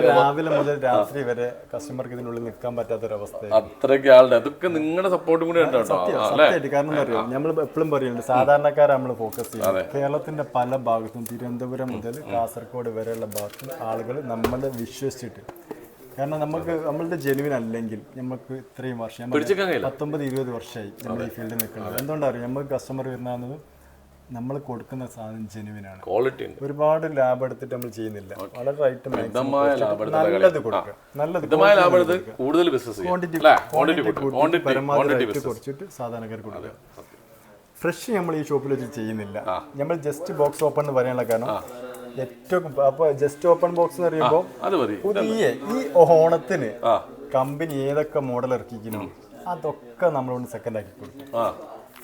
രാവിലെ മുതൽ രാത്രി വരെ കസ്റ്റമർക്ക് ഇതിനുള്ളിൽ നിൽക്കാൻ പറ്റാത്തൊരവസ്ഥ. അത്രയ്ക്ക് ആളുടെ അതൊക്കെ നിങ്ങളുടെ സപ്പോർട്ടും കൂടി ഉണ്ട് കേട്ടോ. കാരണം എന്താ അറിയാം, നമ്മൾ എപ്പോഴും പറയുന്നുണ്ട് സാധാരണക്കാരെ നമ്മൾ ഫോക്കസ് ചെയ്യുന്നത്. കേരളത്തിന്റെ പല ഭാഗത്തും തിരുവനന്തപുരം മുതൽ കാസർഗോഡ് വരെയുള്ള ഭാഗത്തും ആളുകൾ നമ്മളെ വിശ്വസിച്ചിട്ട്, കാരണം നമുക്ക് നമ്മളുടെ ജെനുവിൻ അല്ലെങ്കിൽ നമുക്ക് ഇത്രയും വർഷം 19-20 വർഷമായി നമ്മൾ ഈ ഫീൽഡിൽ നിൽക്കുന്നത്. എന്തുകൊണ്ടറിയാം, നമുക്ക് കസ്റ്റമർ വരുന്നത് നമ്മൾ കൊടുക്കുന്ന സാധനം ജെനുവിനാണ്, ക്വാളിറ്റി. ഒരുപാട് ലാഭം എടുത്തിട്ട് നമ്മൾ ചെയ്യുന്നില്ല, വളരെ റൈറ്റ് നല്ലത് കൊടുക്കുക, നല്ലത് ക്വാണ്ടിറ്റി കുറച്ചിട്ട് സാധാരണക്കാർക്ക് കൊടുക്കുക. ഫ്രഷ് നമ്മൾ ഈ ഷോപ്പിൽ വെച്ച് ചെയ്യുന്നില്ല, നമ്മൾ ജസ്റ്റ് ബോക്സ് ഓപ്പൺ എന്ന് പറയാനുള്ള കാരണം ഏറ്റവും അപ്പൊ ജസ്റ്റ് ഓപ്പൺ ബോക്സ് എന്ന് പറയുമ്പോൾ പുതിയ ഈ ഓണത്തിന് കമ്പനി ഏതൊക്കെ മോഡൽ ഇറക്കിക്കുന്നു അതൊക്കെ നമ്മളോട് സെക്കൻഡ് ആക്കി കൊടുക്കും.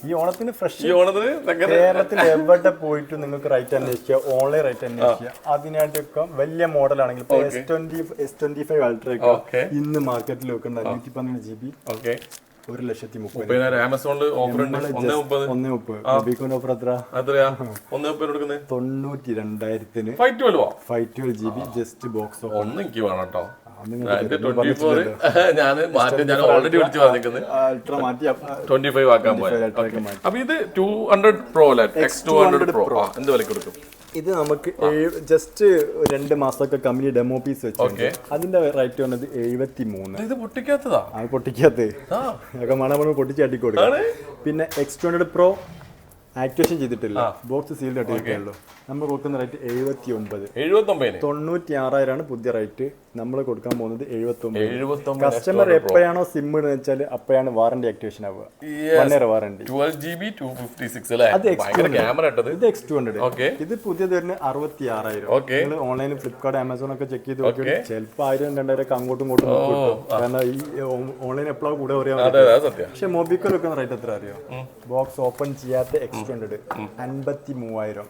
ഈ ഓണത്തിന് ഫ്രഷ് കേരളത്തിൽ എവിടെ പോയിട്ട് നിങ്ങൾക്ക് റൈറ്റ് അന്വേഷിക്കുക, ഓൺലൈൻ റൈറ്റ് അന്വേഷിക്കുക. അതിനായിട്ടൊക്കെ വലിയ മോഡലാണെങ്കിൽ S25 Ultra ഒക്കെ ഇന്ന് മാർക്കറ്റിൽ വെക്കേണ്ട 112 GB 1,30,000. ആമസോണിൽ ഓഫർ ഉണ്ട് 1,30,000. ഓഫർ എത്രയാ? 92,000 512 GB ജസ്റ്റ് ബോക്സ് ഓഫർ. ഒന്ന് എനിക്ക് വേണം കേട്ടോ. ഞാൻ ഓൾറെഡി വിളിച്ചു പറഞ്ഞിരിക്കുന്നത് 25 ആക്കാൻ പോയത്. അപ്പൊ ഇത് 200 Pro അല്ലേ, X200 Pro എന്ത് വില കൊടുക്കും? ഇത് നമുക്ക് ജസ്റ്റ് 2 മാസമൊക്കെ കമ്പനി ഡെമോ പീസ് വെച്ചു, അതിന്റെ റേറ്റ് വന്നത് 73. ഇത് പൊട്ടിക്കാത്തതാ? പൊട്ടിക്കാത്ത ഒക്കെ മണം പൊട്ടിച്ചാട്ടി കൊടുക്കാം. പിന്നെ X200 Pro ആക്ടിവേഷൻ ചെയ്തിട്ടില്ല, ബോക്സ് സീൽഡ് ആയിട്ടേ നമ്മൾ കൊടുക്കുന്ന റേറ്റ് 79. 96,000 പുതിയ റേറ്റ്. നമ്മൾ കൊടുക്കാൻ പോകുന്നത് 79. കസ്റ്റമർ എപ്പോഴാണോ സിം ഇടുന്നത് വെച്ചാൽ അപ്പോഴാണ് വാറണ്ടി ആക്ടിവേഷൻ ആവുക. 1 year വാറണ്ടി. 12GB 256 അല്ലേ? ഇത് X200. ഇത് പുതിയത് വരുന്ന 66,000. നിങ്ങൾ ഓൺലൈനിൽ ഫ്ലിപ്കാർട്ട് ആമസോൺ ഒക്കെ ചെക്ക് ചെയ്ത് നോക്കി ചിലപ്പോൾ 1,000-2,000 അങ്ങോട്ടും ഇങ്ങോട്ടും കിട്ടും. കാരണം ഈ ഓൺലൈൻ എപ്പോഴും കൂടെ പറയാൻ പറ്റും. പക്ഷെ മൊബിക്കോയിൽ വെക്കുന്ന റേറ്റ് എത്ര അറിയോ? ബോക്സ് ഓപ്പൺ ചെയ്യാത്ത X200 53,000.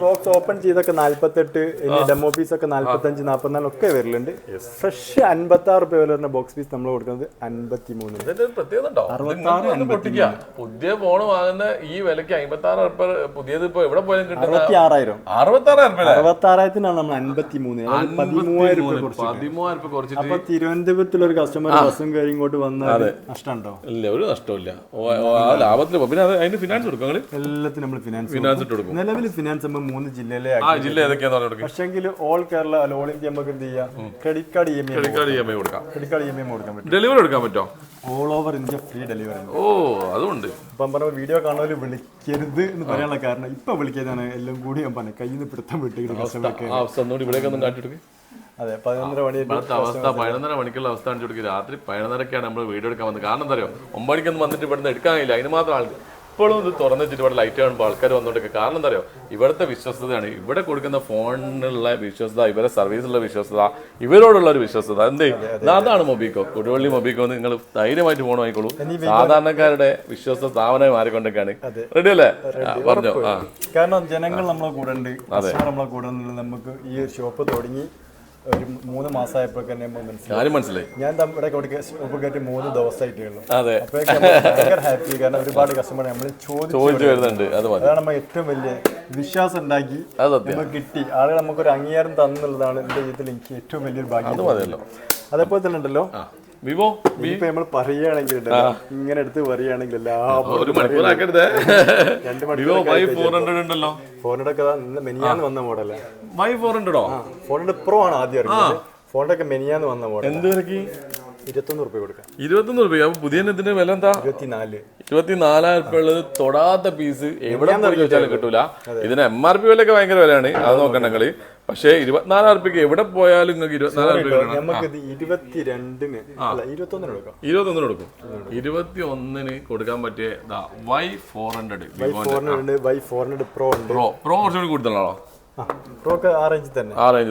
ബോക്സ് ഓപ്പൺ ചെയ്തൊക്കെ 48, ഡെമോ പീസ് ഒക്കെ 45, 44 ഒക്കെ വരലുണ്ട്. ഫ്രഷ് 56 രൂപ വില വരുന്ന ബോക്സ് പീസ് നമ്മൾ കൊടുക്കുന്നത് 53. പുതിയ ഫോൺ വാങ്ങുന്ന ഈ വിലക്ക് 56 രൂപ പുതിയത് ഇപ്പൊ എവിടെ പോയാലും കിട്ടും. 66,000 നമ്മൾ 53, 13,000 രൂപ കുറച്ചിട്ട്. അപ്പൊ തിരുവനന്തപുരത്തുള്ള ഒരു കസ്റ്റമർ ബസ്സും കയറി ഇങ്ങോട്ട് വന്നാൽ നഷ്ടമുണ്ടോ? ഇല്ല, ഒരു നഷ്ടമില്ല. ലാഭത്തിൽ പിന്നെ അതിന് ഫിനാൻസ് കൊടുക്കും. എല്ലാത്തിനും നമ്മൾ ഫിനാൻസ് കൊടുക്കും. നിലവിൽ ഫിനാൻസ് 3 ജില്ലയിലെ, പക്ഷെങ്കിൽ ഓൾ കേരള ഓൾ ഇന്ത്യ നമുക്ക് എന്ത് ചെയ്യാം, ക്രെഡിറ്റ് കാർഡ് EMI കൊടുക്കാൻ പറ്റും. ഡെലിവറി കൊടുക്കാൻ പറ്റുമോ? All over India free delivery. അതുകൊണ്ട് ഇപ്പം പറഞ്ഞ വീഡിയോ കാണുന്നവർ വിളിക്കരുത് എന്ന് പറയാനുള്ള കാരണം ഇപ്പൊ വിളിക്കാനാണ് എല്ലാം കൂടി ഞാൻ പറഞ്ഞു കയ്യിൽ നിന്ന് പിടുത്തം വിട്ടിട്ട് അതെ 11:30 മണി അവസ്ഥ. 11:30 മണിക്കുള്ള അവസ്ഥ കാണിച്ചു കൊടുക്കുക. രാത്രി 11:30ക്കാണ് നമ്മൾ വീഡിയോ എടുക്കാൻ വന്നത്. കാരണം എന്താ അറിയോ, 9 മണിക്കൊന്നും വന്നിട്ട് ഇവിടുന്ന് എടുക്കാൻ കഴിയില്ല. അതിന് മാത്രം ആൾക്ക് എപ്പോഴും ഇത് തുറന്നു വെച്ചിട്ട് ഇവിടെ ലൈറ്റ് കാണുമ്പോൾ ആൾക്കാർ വന്നോണ്ടൊക്കെ. കാരണം എന്താ പറയുക, ഇവിടുത്തെ വിശ്വസ്തതയാണ്, ഇവിടെ കൊടുക്കുന്ന ഫോണിനുള്ള വിശ്വസ്തത, ഇവരെ സർവീസിലുള്ള വിശ്വസ്തത, ഇവരോടുള്ള ഒരു വിശ്വസ്തത. അതാണ് മൊബിക്കോ. കൊടുവള്ളി മൊബിക്കോ നിങ്ങൾ ധൈര്യമായിട്ട് ഫോൺ വാങ്ങിക്കോളൂ. സാധാരണക്കാരുടെ വിശ്വസ്ത സ്ഥാപനമായി മാറിക്കൊണ്ടൊക്കെയാണ്. റെഡി അല്ലേ? പറഞ്ഞോ. കാരണം ജനങ്ങൾ നമ്മളെ കൂടെ ഉണ്ട്, നമ്മളെ കൂടെ നമുക്ക് ഈ ഒരു ഷോപ്പ് തുടങ്ങി ഒരു 3 മാസമായപ്പോ തന്നെ മനസ്സിലായി. ഞാൻ ഇവിടെ ഷോപ്പ് കയറ്റി 3 ദിവസമായിട്ടേ ഉള്ളൂ. ഭയങ്കര ഹാപ്പി. കാരണം ഒരുപാട് കസ്റ്റമർ നമ്മൾ ചോദിച്ചു വരുന്നുണ്ട്. അതാണ് നമ്മൾ ഏറ്റവും വലിയ വിശ്വാസം ഉണ്ടാക്കി നമുക്ക് കിട്ടി. ആളുകൾ നമുക്കൊരു അംഗീകാരം തന്നുള്ളതാണ് എന്റെ ജീവിതത്തിൽ എനിക്ക് ഏറ്റവും വലിയൊരു ഭാഗ്യം. അതേപോലെ തന്നെ ഉണ്ടല്ലോ വിവോ നമ്മൾ പറയുകയാണെങ്കിൽ ഇങ്ങനെ എടുത്ത് പറയുകയാണെങ്കിൽ ഫോണിനൊക്കെ മെനിയാന്ന് വന്ന മോഡല്. 400 പ്രോ ആണ് ആദ്യം ഇറങ്ങിയത്. ഫോണിന്റെ ഒക്കെ മെനിയാന്ന് വന്ന മോഡൽ. 21 രൂപ കൊടുക്കാം. 21 രൂപ. അപ്പൊ പുതിയ ഇതിന്റെ വില എന്താ? 24,000 രൂപ ഉള്ളത്. തൊടാത്ത പീസ് എവിടെ ചോദിച്ചാലും കിട്ടൂല. ഇതിന് MRP വിലയൊക്കെ ഭയങ്കര വിലയാണ്, അത് നോക്കണ്ടെങ്കിൽ. പക്ഷേ 24,000 രൂപയ്ക്ക് എവിടെ പോയാലും നിങ്ങൾക്ക് 24,000 രൂപ നമുക്ക് 22-ന് അല്ല 21 കൊടുക്കാം. 21 കൊടുക്കും. 21 കൊടുക്കാൻ പറ്റിയ Y400 Y400 പ്രോ ഉണ്ട്. പ്രോ കുറച്ചുകൂടി കൂടുതലാണോ? സ്റ്റോക്ക് ആ റേഞ്ചിൽ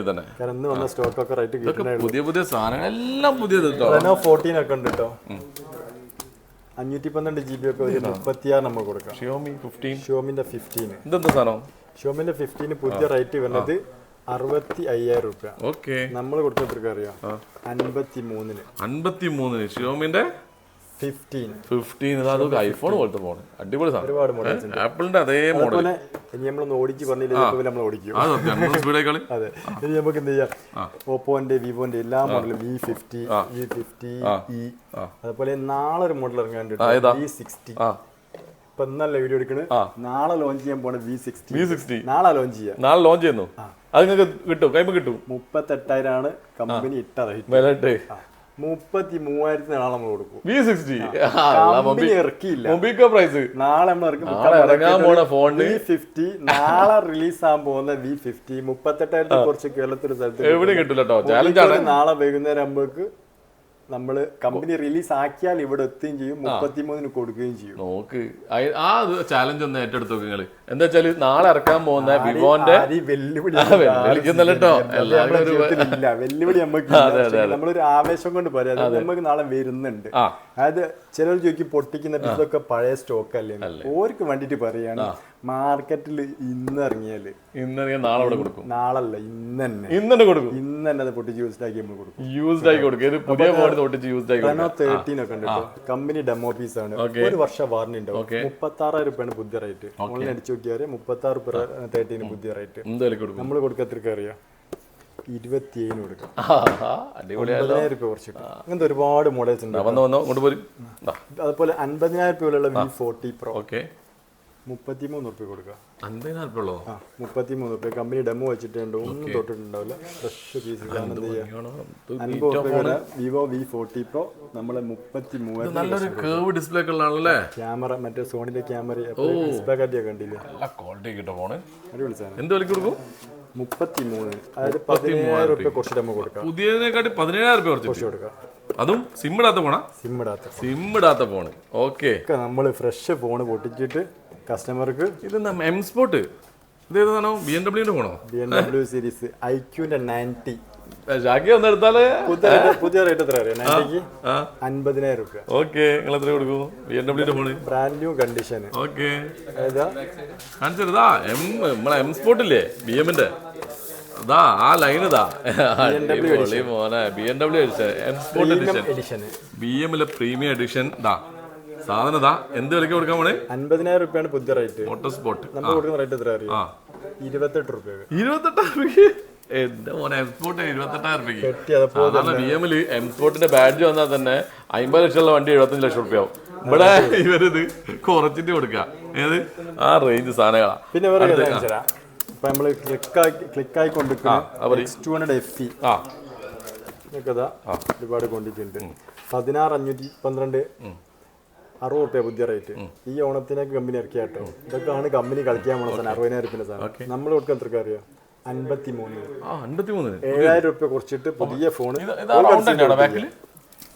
തന്നെ. കാരണം ഇന്ന് വന്ന സ്റ്റോക്കൊക്കെ റേറ്റ് പുതിയ പുതിയ സാധനങ്ങൾ എല്ലാം പുതിയത്. റെനോ 14 ഒക്കെ ഉണ്ട് കേട്ടോ. 512 GB ഒക്കെ 36 നമ്മൾ കൊടുക്കാം. ഷിയോമിന്റെ 15 ഇതെന്താ സാധനം? ഷിയോമിന്റെ 15 പുതിയ റേറ്റ് വരുന്നത് 65,000 രൂപ. നമ്മൾ കൊടുക്കുന്ന അറിയാം 53 ഷിയോമിന്റെ 15 ഐഫോൺ പോലത്തെ ഫോൺ. അടിപൊളി സാധനം. ഒരുപാട് മോഡൽസ് ഉണ്ട്. ആപ്പിളിന്റെ അതേ മോഡൽ. ഇനി നമ്മളൊന്ന് ഓടിച്ച് പറഞ്ഞില്ല നമ്മൾ ഓടിക്കും. അതെ. ഇനി നമുക്ക് എന്ത് ചെയ്യാം, ഓപ്പോന്റെ വിവോന്റെ എല്ലാ മോഡലും V50, E50, E. അതുപോലെ നാളെ ഒരു മോഡൽ ഇറങ്ങാണ്ട് V60. ഇപ്പൊ ഇന്നല്ല വീഡിയോ എടുക്കണത്. നാളെ ലോഞ്ച് ചെയ്യാൻ പോണ V60. നാളെ ലോഞ്ച് ചെയ്യുന്നു. അത് നിങ്ങൾക്ക് കിട്ടും, കൈമ്പ് കിട്ടും. 38,000 ആണ് കമ്പനി ഇട്ട റേറ്റ്. 33,000 നാളെ നമ്മൾ കൊടുക്കും. V60 ഇറക്കിയില്ല. നാളെ V50 നാളെ റിലീസ് ആകാൻ പോകുന്ന V50 38,000 കുറച്ച് കേരളത്തിൽ എവിടെ കിട്ടില്ല. നാളെ വൈകുന്നേരം ആകുമ്പോഴേക്ക് നമ്മള് കമ്പനി റിലീസ് ആക്കിയാൽ ഇവിടെ എത്തുകയും ചെയ്യും, 33 കൊടുക്കുകയും ചെയ്യും. നോക്ക്, ആ ചാലഞ്ച് ഒന്ന് ഏറ്റെടുത്തു നിങ്ങള്. എന്താ വെച്ചാല് നാളെ ഇറക്കാൻ പോകുന്ന വിവോന്റെ വെല്ലുവിളി നമുക്ക് നമ്മളൊരു ആവേശം കൊണ്ട് പറയാം. നമുക്ക് നാളെ വരുന്നുണ്ട്. അതായത് ചിലർ ചോദിക്കും പൊട്ടിക്കുന്ന ഇതൊക്കെ പഴയ സ്റ്റോക്ക് അല്ലേ. ഓർക്ക് വേണ്ടിട്ട് പറയാണ്, മാർക്കറ്റിൽ ഇന്ന് ഇറങ്ങിയാല് നാളെ കൊടുക്കും. നാളല്ല, ഇന്ന് തന്നെ അത് പൊട്ടിച്ച് യൂസ്ഡ് ആക്കി നമ്മൾ കൊടുക്കും. റെനോ 13 ഒക്കെ ഉണ്ട്. കമ്പനി ഡെമോ പീസ് ആണ്. 1 വർഷം വാറന്റി ഉണ്ടാവും. 36,000 രൂപയാണ് പുതിയ റേറ്റ്. ഓൺലൈൻ അടിച്ചു നോക്കിയാൽ 36 രൂപ 13 പുതിയ റേറ്റ്. നമ്മൾ കൊടുക്കത്രക്ക് അറിയാം 27 കൊടുക്കാം. 50,000 രൂപ കുറച്ചിട്ട്. അങ്ങനത്തെ ഒരുപാട് മോഡൽസ് ഉണ്ട്. അതുപോലെ 50,000 രൂപയുള്ള V40 Pro 33 രൂപ കൊടുക്കുക. 33 രൂപ കമ്പനി ഡെമോ വെച്ചിട്ടുണ്ട്. ഒന്നും തൊട്ടിട്ടുണ്ടാവില്ല. Fresh piece. Vivo V40 Pro നമ്മളെ 33,000. ക്യാമറ മറ്റേ സോണിന്റെ ക്യാമറ ഡിസ്പ്ലേ കാർഡ് കണ്ടില്ലേ? അടിപൊളി സാധനം. 33, അതായത് 17,000 രൂപ കുറച്ച് ഡെമോ കൊടുക്കാം. പുതിയതിനെക്കാട്ടി 17,000 രൂപ കുറച്ച് കൊടുക്കാം. അതും സിം ഇടാത്ത ഫോണ്. ഓക്കെ, നമ്മള് ഫ്രഷ് ഫോണ് പൊട്ടിച്ചിട്ട് കസ്റ്റമർക്ക്. ഇത് എം സ്പോർട്ട് ഇതേതാണോ? BMW ഫോണോ? BMW സീരീസ് iQന്റെ 90. പുതിയ റേറ്റ് എത്ര അറിയാം? 90ക്ക് 50,000 രൂപ. ഓക്കെ, നിങ്ങൾ എത്ര കൊടുക്കും? BMW phone brand new condition. Okay, M sport ഇല്ലേ BMന്റെ? ഇതാ ആ ലൈൻ. ഇതാ മോനെ BMW എം സ്പോർട്ട് എഡിഷൻ. BMലെ പ്രീമിയം എഡിഷൻ. ഇതാ സാധനം. ഇതാ എന്ത് വിലക്ക് കൊടുക്കാൻ പോണേ? 50,000 രൂപയാണ് പുതിയ റേറ്റ്. മോട്ടോസ്പോർട്ട് നമ്മൾ കൊടുക്കുന്ന റേറ്റ് എത്ര അറിയാം? 28 രൂപ. 28 രൂപയ്ക്ക് എന്റെ മോനെ എം സ്പോർട്ട് 28,000 രൂപയ്ക്ക്. BMല് എം സ്പോർട്ടിന്റെ ബാഡ്ജ് വന്നാൽ തന്നെ 50 ലക്ഷമുള്ള വണ്ടി 75 ലക്ഷം രൂപയാവും. ഇവിടെ ഇവരിത് കുറച്ചിട്ട് കൊടുക്കുക. ഏത് ആ റേഞ്ച് സാധനങ്ങളാ. പിന്നെ നമ്മള് ക്ലിക്കായി കൊണ്ടിരിക്കുന്ന X200 FE ഒരുപാട് കൊണ്ടിട്ടുണ്ട്. 16,512 60 രൂപ പുതിയ റേറ്റ്. ഈ ഓണത്തിനൊക്കെ കമ്പനി ഇറക്കിയാട്ടോ. ഇതൊക്കെയാണ് കമ്പനി കളിക്കാൻ പോണ സാധനം. 60,000 സാധനം. നമ്മൾ കൊടുക്കാൻ എത്ര അറിയാം? 53. 7,000 രൂപ കുറച്ചിട്ട് പുതിയ ഫോൺ.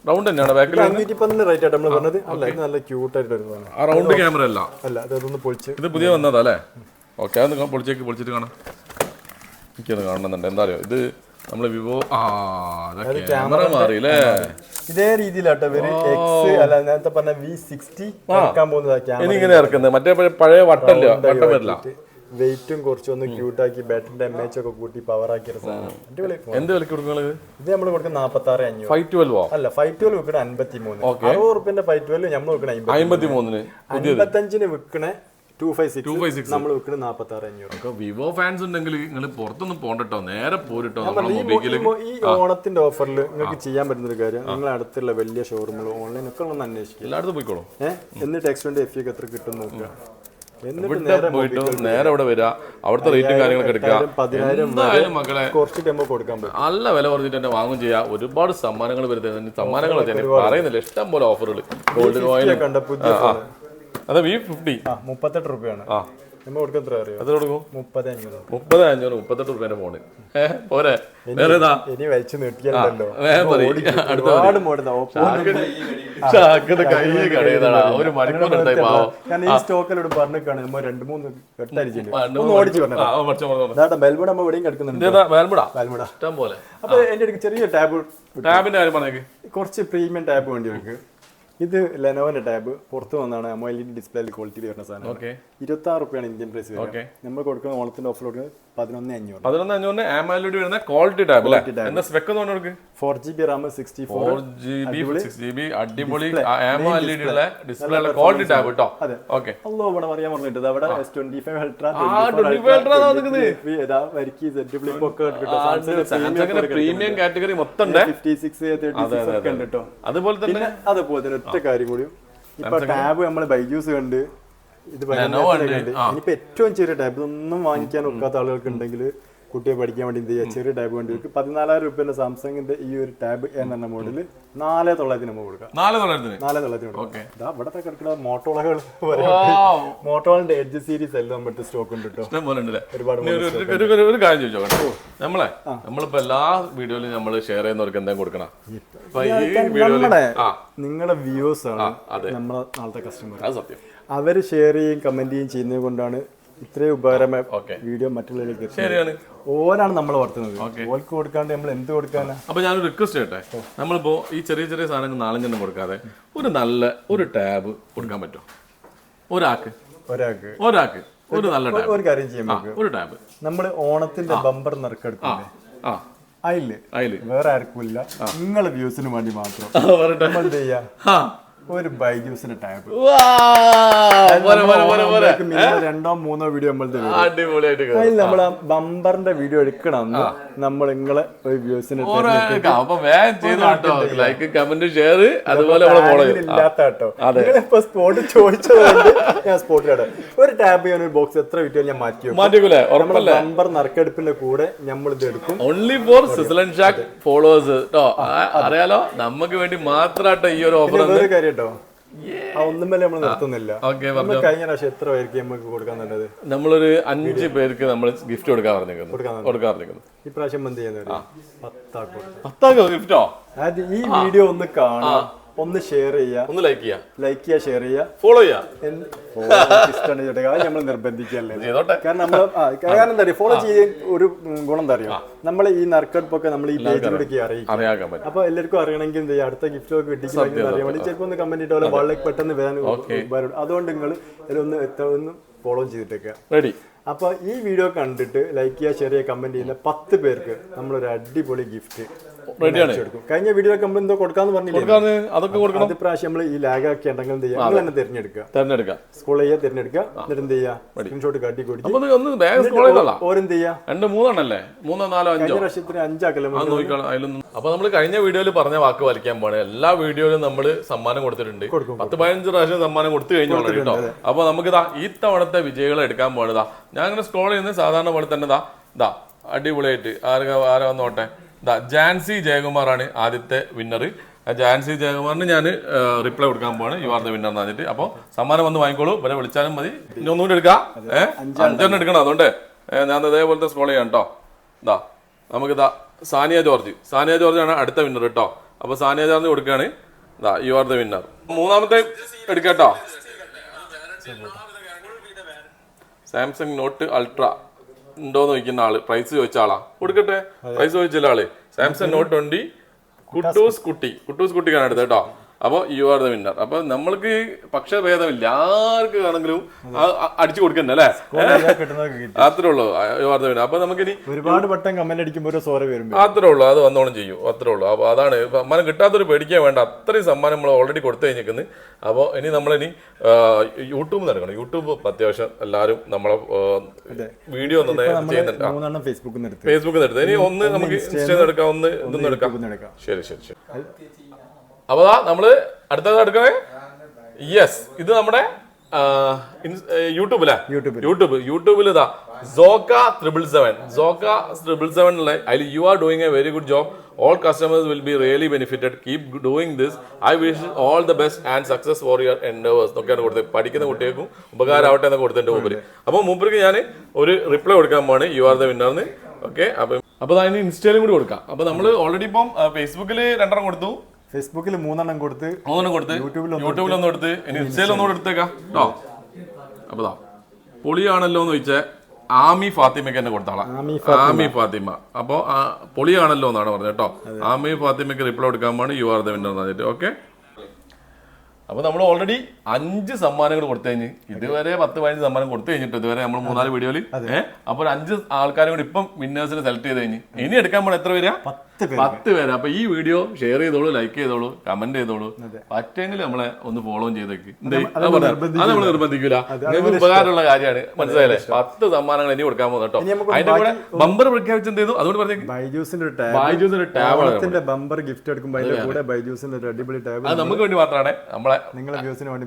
റൗണ്ട് തന്നെയാണ് ബാക്കിൽ 510 റേറ്റ് ആയിട്ട് നമ്മൾ പറഞ്ഞത്. അല്ല, ഇത് നല്ല ക്യൂട്ടായിട്ട് വരുന്നതാണ്. ആ റൗണ്ട് ക്യാമറ അല്ല, അല്ല അതൊന്ന് പൊളിച്ച്. ഇത് പുതിയ വന്നതാ അല്ലേ? ഓക്കെ, അത് പൊളിച്ചിട്ട് കാണാം. എനിക്കത് കാണുന്നുണ്ട്. എന്താ അറിയോ, ഇത് നമ്മള് വിവോ ക്യാമറ മാറിയില്ലേ? ഇതേ രീതിയിലാട്ടോ എക്സ് അല്ല നേരത്തെ പറഞ്ഞ V60 ഇറക്കാൻ പോകുന്നതാ ക്യാമറ. ഇങ്ങനെ ഇറക്കുന്നത് മറ്റേ പഴയ വട്ടം വരില്ല. വെയിറ്റും കുറച്ചൊന്ന് ക്യൂട്ടാക്കി ബാറ്ററിന്റെ MAH ഒക്കെ കൂട്ടി പവർ ആക്കിയ സാധനം. എന്ത് വിലക്ക് കൊടുക്കുന്നത്? ഇത് നമ്മൾ കൊടുക്കുന്ന 46,500. 512 അല്ല 512 വിൽക്കണ 53. 60 റുപ്യന്റെ 512 നമ്മൾ വിൽക്കണ 53. 55 വിൽക്കണ 256 നമ്മൾ വിൽക്കണ 46,500. വിവോ ഫാൻസ് ഉണ്ടെങ്കിൽ നിങ്ങൾ പുറത്തൊന്നും പോകണ്ടോ, നേരെ പോരിട്ടോ. ഈ ഓണത്തിന്റെ ഓഫറിൽ നിങ്ങൾക്ക് ചെയ്യാൻ പറ്റുന്ന ഒരു കാര്യം, നിങ്ങൾ അടുത്തുള്ള വലിയ ഷോറൂമുകൾ ഓൺലൈൻ ഒക്കെ ഒന്ന് അന്വേഷിക്കുക. എല്ലായിടത്തും പോയിക്കോളൂ. എന്നിട്ട് എക്സ്പെൻഡ് FE എത്ര കിട്ടും നോക്കുക. പോയിട്ട് നേരെ അവിടെ വരിക, അവിടുത്തെ റേറ്റും കാര്യങ്ങളൊക്കെ എടുക്കുക. 10,000 മക്കളെ കുറച്ച് ടെമ്പോ കൊടുക്കാൻ പറ്റും. നല്ല വില കുറഞ്ഞിട്ട് തന്നെ വാങ്ങും ചെയ്യാം. ഒരുപാട് സമ്മാനങ്ങൾ വരുന്നത്, സമ്മാനങ്ങൾ പറയുന്നില്ല, ഇഷ്ടം പോലെ ഓഫറുകൾ. ഗോൾഡ് കോയിൻ കണ്ട പുതിയ അതെ V50 38 രൂപയാണ്. നമ്മൾ കൊടുക്കാൻ എത്ര അറിയോ? അത് കൊടുക്കും 30,500. 38 രൂപേന്റെ ഫോണ് പോരെ. വേറെ ഇനി വലിച്ചു നീട്ടിയാലോ ഒരുപാട് മണിക്കൂർ കാരണം ഈ സ്റ്റോക്കിലോട് പറഞ്ഞിട്ടാണ് നമ്മൾ 2-3 മെൽബൺ നമ്മൾ എവിടെയും കിടക്കുന്നുണ്ട്. ഇഷ്ടം പോലെ. അപ്പൊ എന്റെ അടുത്ത് ചെറിയ ടാബിന്റെ കാര്യം പറഞ്ഞേക്ക്. കുറച്ച് പ്രീമിയം ടാബ് വേണ്ടി വർക്ക്. ഇത് ലെനോവിന്റെ ടാബ് പുറത്ത് വന്നാണ്. AMOLED ഡിസ്പ്ലേയിൽ ക്വാളിറ്റിയിൽ വരുന്ന സാധനം. 26 രൂപയാണ് ഇന്ത്യൻ പ്രൈസ് വരുന്നത്. നമ്മൾ കൊടുക്കുന്ന ഓണത്തിന്റെ ഓഫർ കൊടുക്കുന്നത് 11,500. 11,500 AMOLED വരുന്ന ക്വാളിറ്റി ടാബ് അല്ലേ? എന്താ സ്പെക്ക് എന്ന് പറഞ്ഞാൽ 4GB RAM 64GB 6GB അടിപൊളി AMOLED ഉള്ള ഡിസ്പ്ലേ ഉള്ള ക്വാളിറ്റി ടാബ് കേട്ടോ. ഓക്കേ, അല്ലോ ഇവിടെ പറയാൻ പറഞ്ഞിട്ട് അവിടെ S25 Ultra പ്രീമിയം കാറ്റഗറി മൊത്തം ഉണ്ട്. 56 36 ഒക്കെ ഉണ്ട് കേട്ടോ. അതുപോലെ തന്നെ ഒറ്റ കാര്യം കൂടി, ഇപ്പൊ ടാബ് നമ്മള് ബൈജൂസ് കണ്ട് ഇത് ഇനിയിപ്പോ ഏറ്റവും ചെറിയ ടാബ് ഇതൊന്നും വാങ്ങിക്കാൻ ഒക്കാത്ത ആളുകൾക്ക് ഉണ്ടെങ്കിൽ കുട്ടിയെ പഠിക്കാൻ വേണ്ടി എന്ത് ചെയ്യുക, ചെറിയ ടാബ് വേണ്ടി 14,000 രൂപന്റെ സാംസങ്ങിന്റെ ഈ ഒരു ടാബ് എന്ന മോഡല് 4,900 നമ്മൾ കൊടുക്കാം. 4,900 ഇവിടത്തെ കിടക്കുന്ന മോട്ടോളന്റെ എഡ്ജ് സീരീസ് എല്ലാം നമ്മുടെ സ്റ്റോക്ക് ഉണ്ട് കേട്ടോ. ഒരുപാട്. ഒരു കാര്യം ചോദിച്ചോ, നമ്മളിപ്പോ എല്ലാ വീഡിയോയിലും നമ്മൾ ഷെയർ ചെയ്യുന്നവർക്ക് എന്താ കൊടുക്കണം? നിങ്ങളുടെ വ്യൂസ് ആണ് നമ്മളെ നാളത്തെ കസ്റ്റമർ. അത് സത്യം. അവര് ഷെയർ ചെയ്യും കമന്റ് ചെയ്യും ചെയ്യുന്നത് കൊണ്ടാണ് ഇത്രയും ഉപകാരമായ വീഡിയോ മറ്റുള്ളവരിലേക്ക് ശരിയാണ്. ഓരാണ് നമ്മൾ വളർത്തുന്നത്. ഓർക്ക് കൊടുക്കാണ്ട് നമ്മൾ എന്ത് കൊടുക്കാനാ? അപ്പൊ ഞാനൊരു റിക്വസ്റ്റ് ചെയ്യട്ടെ, നമ്മളിപ്പോ ഈ ചെറിയ ചെറിയ സാധനങ്ങൾ 4-5 കൊടുക്കാതെ ഒരു ടാബ് കൊടുക്കാൻ പറ്റുമോ ഒരാൾക്ക്? ഒരു നല്ല ടാബ്. ഒരു കാര്യം ചെയ്യാൻ ഒരു ടാബ് നമ്മള് ഓണത്തിന്റെ ബമ്പർ നറുക്കെടുക്കില്ലേ, അതില് വേറെ ആർക്കും ഇല്ല, നിങ്ങളെ വ്യൂസിന് വേണ്ടി മാത്രം നമ്മൾ എന്ത് ചെയ്യാ, ഒരു ബൈജൂസിന്റെ ടാബ് 2-3 വീഡിയോ നമ്മൾ ബമ്പറിന്റെ വീഡിയോ എടുക്കണം. നമ്മൾ നിങ്ങളെ ഒരു വ്യൂസിന് ഇല്ലാത്ത കേട്ടോ. നിങ്ങളിപ്പോ സ്പോട്ട് ചോദിച്ചതുകൊണ്ട് ഞാൻ സ്പോട്ടിലാണ് ഒരു ടാബ് ചെയ്യാൻ ഒരു ബോക്സ് എത്ര വിറ്റാലും ഞാൻ മാറ്റിക്കൂലേ. ബമ്പർ നറുക്കെടുപ്പിന്റെ കൂടെ നമ്മൾ ഇത് എടുക്കും. ഓൺലി ഫോർ സിസ്ലൻ ഷാക്ക് ഫോളോവേഴ്സ് അറിയാലോ, നമുക്ക് വേണ്ടി മാത്രമായിട്ട് ഈ ഒരു ഓഫർ. ഒരു കാര്യം കേട്ടോ, ഒന്നും വരെ നമ്മൾ നിർത്തുന്നില്ല. കഴിഞ്ഞ പ്രാവശ്യം എത്ര പേർക്ക് നമുക്ക് കൊടുക്കാൻ നല്ലത്? നമ്മളൊരു 5 പേർക്ക് നമ്മൾ ഗിഫ്റ്റ് കൊടുക്കാൻ പറഞ്ഞിരിക്കുന്നു. ഇപ്രാവശ്യം എന്ത് ചെയ്യുന്നത്? 10 ഗിഫ്റ്റോ? അത് ഈ വീഡിയോ ഒന്ന് കാണാം, ഒന്ന് ഷെയർ ചെയ്യാ, ഒന്ന് ലൈക്ക് ചെയ്യാ, ഷെയർ ചെയ്യാ, ഫോളോ ചെയ്യാ. നമ്മൾ നിർബന്ധിക്കല്ലേ. കാരണം എന്താ ഫോളോ ചെയ്യാൻ ഒരു ഗുണം എന്താ അറിയാം, നമ്മൾ ഈ നറുക്കെടുപ്പൊക്കെ നമ്മൾ ഈ പേജിലൂടെ അറിയിക്കാൻ പറ്റും. അപ്പൊ എല്ലാവർക്കും അറിയണമെങ്കിൽ എന്ത് ചെയ്യാം, അടുത്ത ഗിഫ്റ്റ് ഒക്കെ കിട്ടിയെങ്കിൽ അറിയാൻ വേണ്ടി ചിലപ്പോൾ ഒന്ന് കമന്റ് ഇട്ടോ വളരെ പെട്ടെന്ന് വരാൻ ഉപകാരം. അതുകൊണ്ട് നിങ്ങൾ ഒന്ന് ഫോളോ ചെയ്തിട്ടേക്കുക. റെഡി. അപ്പൊ ഈ വീഡിയോ കണ്ടിട്ട് ലൈക്ക് ചെയ്യുക, ഷെയർ ചെയ്യുക, കമന്റ് ചെയ്യുന്ന 10 പേർക്ക് നമ്മളൊരു അടിപൊളി ഗിഫ്റ്റ് കഴിഞ്ഞ വീഡിയോ നമ്മൾ എന്തോ കൊടുക്കാന്ന് പറഞ്ഞില്ലേ, അതൊക്കെ കൊടുക്കണം. അത് പ്രാവശ്യം നമ്മൾ ഈ ലാഗ് ആക്കി ഉണ്ടെങ്കിൽ എന്ത് ചെയ്യാം, തന്നെ തിരഞ്ഞെടുക്കുക, സ്കൂൾ ചെയ്യാ, തിരഞ്ഞെടുക്കുക, എന്നിട്ട് എന്ത് ചെയ്യാ, സ്ക്രീൻഷോട്ട് കാട്ടി കൊടുക്കും. ഓരെന്ത് ചെയ്യാ, 2-3 വർഷത്തിന് 5 ആക്കല്ലേ. അപ്പൊ നമ്മൾ കഴിഞ്ഞ വീഡിയോയിൽ പറഞ്ഞ വാക്ക് വലിക്കാൻ പോണേ. എല്ലാ വീഡിയോയിലും നമ്മൾ സമ്മാനം കൊടുത്തിട്ടുണ്ട്. 10-15 പ്രാവശ്യം സമ്മാനം കൊടുത്തു കഴിഞ്ഞു കേട്ടോ. അപ്പൊ നമുക്ക് ഈ തവണത്തെ വിജയികളെ എടുക്കാൻ പോണതാ. ഞാൻ ഇങ്ങനെ സ്ക്രോൾ ചെയ്യുന്നത് സാധാരണ പോലെ തന്നെ ദാ അടിപൊളിയായിട്ട് ആരെ വന്നോട്ടെ. ജാൻസി ജയകുമാറാണ് ആദ്യത്തെ വിന്നർ. ജാൻസി ജയകുമാറിന് ഞാൻ റിപ്ലൈ കൊടുക്കാൻ പോവാണ്, യു ആർ ദ വിന്നർ എന്ന് പറഞ്ഞിട്ട്. അപ്പൊ സമ്മാനം വന്ന് വാങ്ങിക്കോളൂ, വരെ വിളിച്ചാലും മതി. ഇനി ഒന്നുകൂടി എടുക്കാം, 5 എടുക്കണം. അതുകൊണ്ട് ഞാൻ അതേപോലത്തെ സ്ക്രോൾ ചെയ്യാം കേട്ടോ. നമുക്ക് സാനിയ ജോർജ് ആണ് അടുത്ത വിന്നർ കേട്ടോ. അപ്പോൾ സാനിയ ചാർജ് കൊടുക്കുകയാണ്. You are the winner. മൂന്നാമത്തെ എടുക്കട്ടോ. സാംസങ് നോട്ട് അൾട്ര ഉണ്ടോന്ന് ചോദിക്കുന്ന ആള്, പ്രൈസ് ചോദിച്ച ആളാ, കൊടുക്കട്ടെ. പ്രൈസ് ചോദിച്ചില്ല ആള്. സാംസങ് നോട്ട് 20 കുട്ടൂസ് കുട്ടിക്കാണ് എടുത്തത് കേട്ടോ. അപ്പോൾ യു ആർ ദ വിന്നർ. അപ്പൊ നമ്മൾക്ക് പക്ഷഭേദമില്ല, ആർക്ക് ആണെങ്കിലും അടിച്ചു കൊടുക്കണ്ട അല്ലേ, അത്രേ ഉള്ളൂ. You are the winner. അപ്പൊ നമുക്കിനി ഒരുപാട് വട്ടം കമന്റ് അടിക്കുമ്പോൾ അത്രേ ഉള്ളൂ, അത് വന്നോളം ചെയ്യും, അത്രേ ഉള്ളൂ. അപ്പൊ അതാണ് സമ്മാനം കിട്ടാത്തൊരു പേടിക്കാൻ വേണ്ട, അത്രയും സമ്മാനം നമ്മൾ ഓൾറെഡി കൊടുത്തു കഴിഞ്ഞിരിക്കുന്നത്. അപ്പോൾ ഇനി നമ്മളിനി യൂട്യൂബ് നടക്കണം. യൂട്യൂബ് അത്യാവശ്യം എല്ലാവരും നമ്മളെ വീഡിയോ ചെയ്യുന്നുണ്ട്. ഫേസ്ബുക്കിൽ നിന്ന് എടുത്ത് ഇനി ഒന്ന് നമുക്ക് ഇൻസ്റ്റയിൽ നിന്ന് എടുക്കാം, ഒന്ന് ഇതൊന്നും എടുക്കാം. ശരി. അപ്പൊ നമ്മള് അടുത്തത് എടുക്കണേ. യെസ്, ഇത് നമ്മുടെ യൂട്യൂബിൽ ഇതാ സോക്ക 777 അതിൽ you are doing A very good job. All customers will be really benefited. Keep doing this. I wish all the best and success for your endeavors. എന്നൊക്കെയാണ് കൊടുത്തത്. പഠിക്കുന്ന കുട്ടികൾക്കും ഉപകാരമാവട്ടെ എന്നൊക്കെ കൊടുത്തിട്ടുണ്ട് മൂപ്പര്. അപ്പോൾ മൂപ്പർക്ക് ഞാൻ ഒരു റിപ്ലൈ കൊടുക്കാൻ പോവാണ്, യു ആർ ദ വിന്നർന്ന്. ഓക്കെ, അപ്പോൾ അതിന് ഇൻസ്റ്റയിലും കൂടി കൊടുക്കാം. അപ്പോൾ നമ്മൾ ഓൾറെഡി ഇപ്പം ഫേസ്ബുക്കിൽ 2 കൊടുത്തു, ഫേസ്ബുക്കിൽ 3 കൊടുത്ത്, യൂട്യൂബിൽ 1 കൊടുത്ത്, ഇനി ഇൻസ്റ്റയിൽ 1 എടുത്തേക്കാം കേട്ടോ. അപ്പോൾ പൊളിയാണല്ലോ എന്ന് ചോദിച്ചാൽ ആമി ഫാത്തിമയ്ക്ക് തന്നെ കൊടുത്താളാം. ആമി ഫാത്തിമ. അപ്പോൾ പൊളിയാണല്ലോ എന്നാണ് പറഞ്ഞത് കേട്ടോ. ആമി ഫാത്തിമയ്ക്ക് റിപ്ലൈ കൊടുക്കാൻ വേണ്ടി യു ആർ ദ വിന്നർ എന്ന് പറഞ്ഞിട്ട്. ഓക്കെ, അപ്പൊ നമ്മൾ ഓൾറെഡി 5 സമ്മാനങ്ങൾ കൊടുത്തു കഴിഞ്ഞ്, ഇതുവരെ 10-15 സമ്മാനം കൊടുത്തു കഴിഞ്ഞിട്ട് ഇതുവരെ നമ്മൾ 3-4 വീഡിയോയിൽ. അപ്പോൾ 5 ആൾക്കാരും കൂടി ഇപ്പം വിന്നേഴ്സിനെ സെലക്ട് ചെയ്ത് കഴിഞ്ഞ് ഇനി എടുക്കാൻ പോണ എത്ര പേരാ? 10 പേര്. അപ്പൊ ഈ വീഡിയോ ഷെയർ ചെയ്തോളൂ, ലൈക്ക് ചെയ്തോളൂ, കമന്റ് ചെയ്തോളൂ. പറ്റെങ്കിൽ നമ്മളെ ഒന്ന് ഫോളോ ചെയ്തേക്ക്. അത് നമ്മൾ നിർബന്ധിക്കൂല, നിങ്ങൾക്ക് ഉപകാരമുള്ള കാര്യമാണ്, മനസ്സിലായില്ലേ? 10 സമ്മാനങ്ങൾ ഇനി കൊടുക്കാൻ പോകുന്നത് കേട്ടോ. അതിന്റെ കൂടെ ബമ്പർ പ്രഖ്യാപിച്ച് എന്ത് ചെയ്തു? അതുകൊണ്ട് പറഞ്ഞു ബൈജൂസിന്റെ ടാബ് ബമ്പർ ഗിഫ്റ്റ് എടുക്കുമ്പോൾ അതിന്റെ കൂടെ ബൈജൂസിന്റെ ഒരു അടിപൊളി ടാബ്. അത് നമുക്ക് വേണ്ടി മാത്രമാണ്, നമ്മളെ നിങ്ങളെ വ്യൂസിന് വേണ്ടി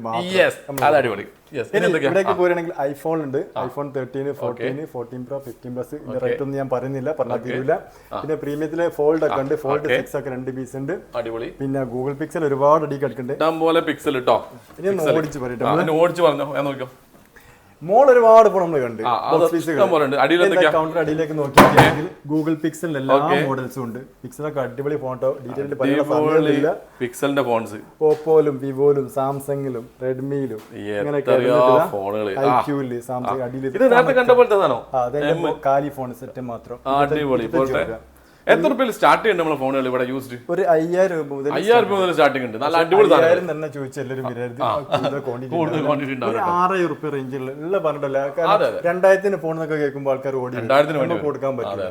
അടിപൊളി. ഇവിടേക്ക് പോരുകയാണെങ്കിൽ ഐഫോൺ ഉണ്ട്, ഐഫോൺ 13, 14, 14 Pro, 15 Plus. ഇതിന്റെ റേറ്റ് ഒന്നും ഞാൻ പറയുന്നില്ല, പറഞ്ഞാൽ തീരില്ല. പിന്നെ പ്രീമിയത്തിലെ ഫോൾഡ് ഒക്കെ ഉണ്ട്, ഫോൾഡ് 6 ഒക്കെ 2 പീസ് ഉണ്ട്. അടിപൊളി. പിന്നെ ഗൂഗിൾ പിക്സൽ ഒരുപാട് അടി കിടക്കുന്നുണ്ട്, പോലെ പിക്സൽ കേട്ടോ. ഇനി ഒന്ന് ഓടിച്ച് പറയട്ടെ, ഓടിച്ച് പറഞ്ഞോ, ഞാൻ നോക്കാം. മോൾ ഒരുപാട് ഫോൺ നമ്മൾ കണ്ട് കൗണ്ടർ അടിയിലേക്ക് നോക്കിയാൽ ഗൂഗിൾ പിക്സലിന്റെ എല്ലാ മോഡൽസും ഉണ്ട്. പിക്സലൊക്കെ അടിപൊളി ഫോട്ടോ, ഡീറ്റെയിൽഡ് പറയാനില്ല. പിക്സലിന്റെ ഫോൺസ് ഓപ്പോയിലും വിവോയിലും സാംസങ്ങിലും റെഡ്മിയിലും ഐക്യൂല് സാംസങ് അടിയിൽ കാലി ഫോൺ സെറ്റ് മാത്രം. എത്ര രൂപയിൽ സ്റ്റാർട്ട് ചെയ്യുന്നുണ്ട് നമ്മളെ ഫോണുകൾ ഇവിടെ യൂസ്ഡ്? ഒരു 5000 രൂപ മുതൽ സ്റ്റാർട്ടിംഗ് ഉണ്ട്. നല്ല അടിപൊളി തന്നെ ചോദിച്ചാൽ എല്ലാവരും 6000 രൂപ റേഞ്ചിലുള്ള പറഞ്ഞിട്ടല്ല. 2000 ഫോണൊക്കെ കേൾക്കുമ്പോൾ ആൾക്കാർ ഓടി കൊടുക്കാൻ പറ്റും,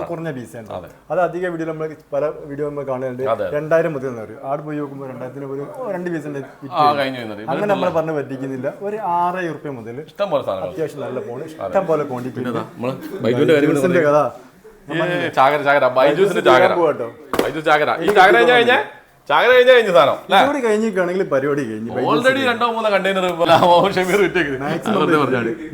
കുറഞ്ഞ പീസാണ്. അത് അധിക വീഡിയോ നമ്മൾ പല വീഡിയോ നമ്മൾ കാണുന്നുണ്ട്. 2000 മുതൽ ആട് പോയി നോക്കുമ്പോൾ 2000 ഒരു 2 പീസിന്റെ അങ്ങനെ നമ്മൾ പറഞ്ഞ് പറ്റിക്കുന്നില്ല. ഒരു 6000 രൂപ മുതൽ അത്യാവശ്യം നല്ല ഫോൺ, ഇഷ്ടം പോലെ ക്വാണ്ടിറ്റി. കഥ ബൈജൂസിന്റെ ചാകര. ഈ ചാകര കഴിഞ്ഞിട്ടാണെങ്കിൽ പരിപാടി കഴിഞ്ഞു. ഓൾറെഡി 2-3 കണ്ടെയ്നർ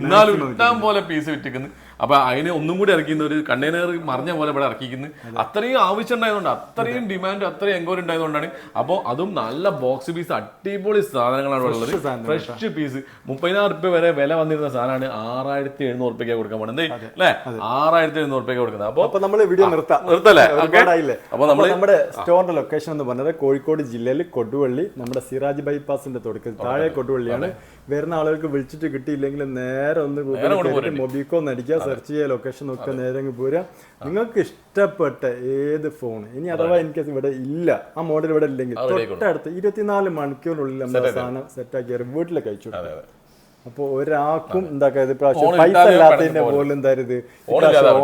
എന്നാലും ഇഷ്ടം പോലെ പീസ് വിറ്റിക്കുന്നു. അപ്പൊ അതിന് ഒന്നും കൂടി ഇറക്കുന്ന ഒരു കണ്ടെയ്നർ മറിഞ്ഞ പോലെ ഇവിടെ ഇറക്കിക്കുന്നു. അത്രയും ആവശ്യം ഉണ്ടായതുകൊണ്ട്, അത്രയും ഡിമാൻഡ്, അത്രയും എൻക്വയറി ഉണ്ടായതുകൊണ്ടാണ്. അപ്പോൾ അതും നല്ല ബോക്സ് പീസ്, അടിപൊളി സാധനങ്ങളാണ് ഉള്ളത്. ഫ്രഷ് പീസ് 30,000 രൂപ വരെ വില വന്നിരുന്ന സാധനമാണ് 6700 രൂപയ്ക്ക് കൊടുക്കാൻ പോകുന്നത് അല്ലേ? 6700 രൂപയ്ക്ക് കൊടുക്കുന്നത്. അപ്പൊ നമ്മൾ വീഡിയോ നിർത്തല്ലേ? അപ്പൊ നമ്മുടെ സ്റ്റോറിന്റെ ലൊക്കേഷൻ എന്ന് പറഞ്ഞത് കോഴിക്കോട് ജില്ലയിൽ കൊടുവള്ളി, നമ്മുടെ സിറാജ് ബൈപ്പാസിന്റെ തുടക്കത്തിൽ താഴെ കൊടുവള്ളിയാണ്. വരുന്ന ആളുകൾക്ക് വിളിച്ചിട്ട് കിട്ടിയില്ലെങ്കിൽ നേരെ ഒന്ന് മൊബിക്കോ നടിക്കുക, സെർച്ച് ചെയ്യുക, ലൊക്കേഷൻ നോക്കുക, നേരെ പോരാ. നിങ്ങൾക്ക് ഇഷ്ടപ്പെട്ട ഏത് ഫോൺ ഇനി അഥവാ എനിക്ക് ഇവിടെ ഇല്ല, ആ മോഡൽ ഇവിടെ ഇല്ലെങ്കിൽ തൊട്ടടുത്ത് 24 മണിക്കൂറിനുള്ളിൽ നമ്മുടെ സാധനം സെറ്റാക്കിയാൽ വീട്ടിലേക്ക് അയച്ചു. അപ്പൊ ഒരാൾക്കും എന്താക്കായത് പ്രാവശ്യം പൈസ ഇല്ലാത്തതിന്റെ പോലും എന്തായത്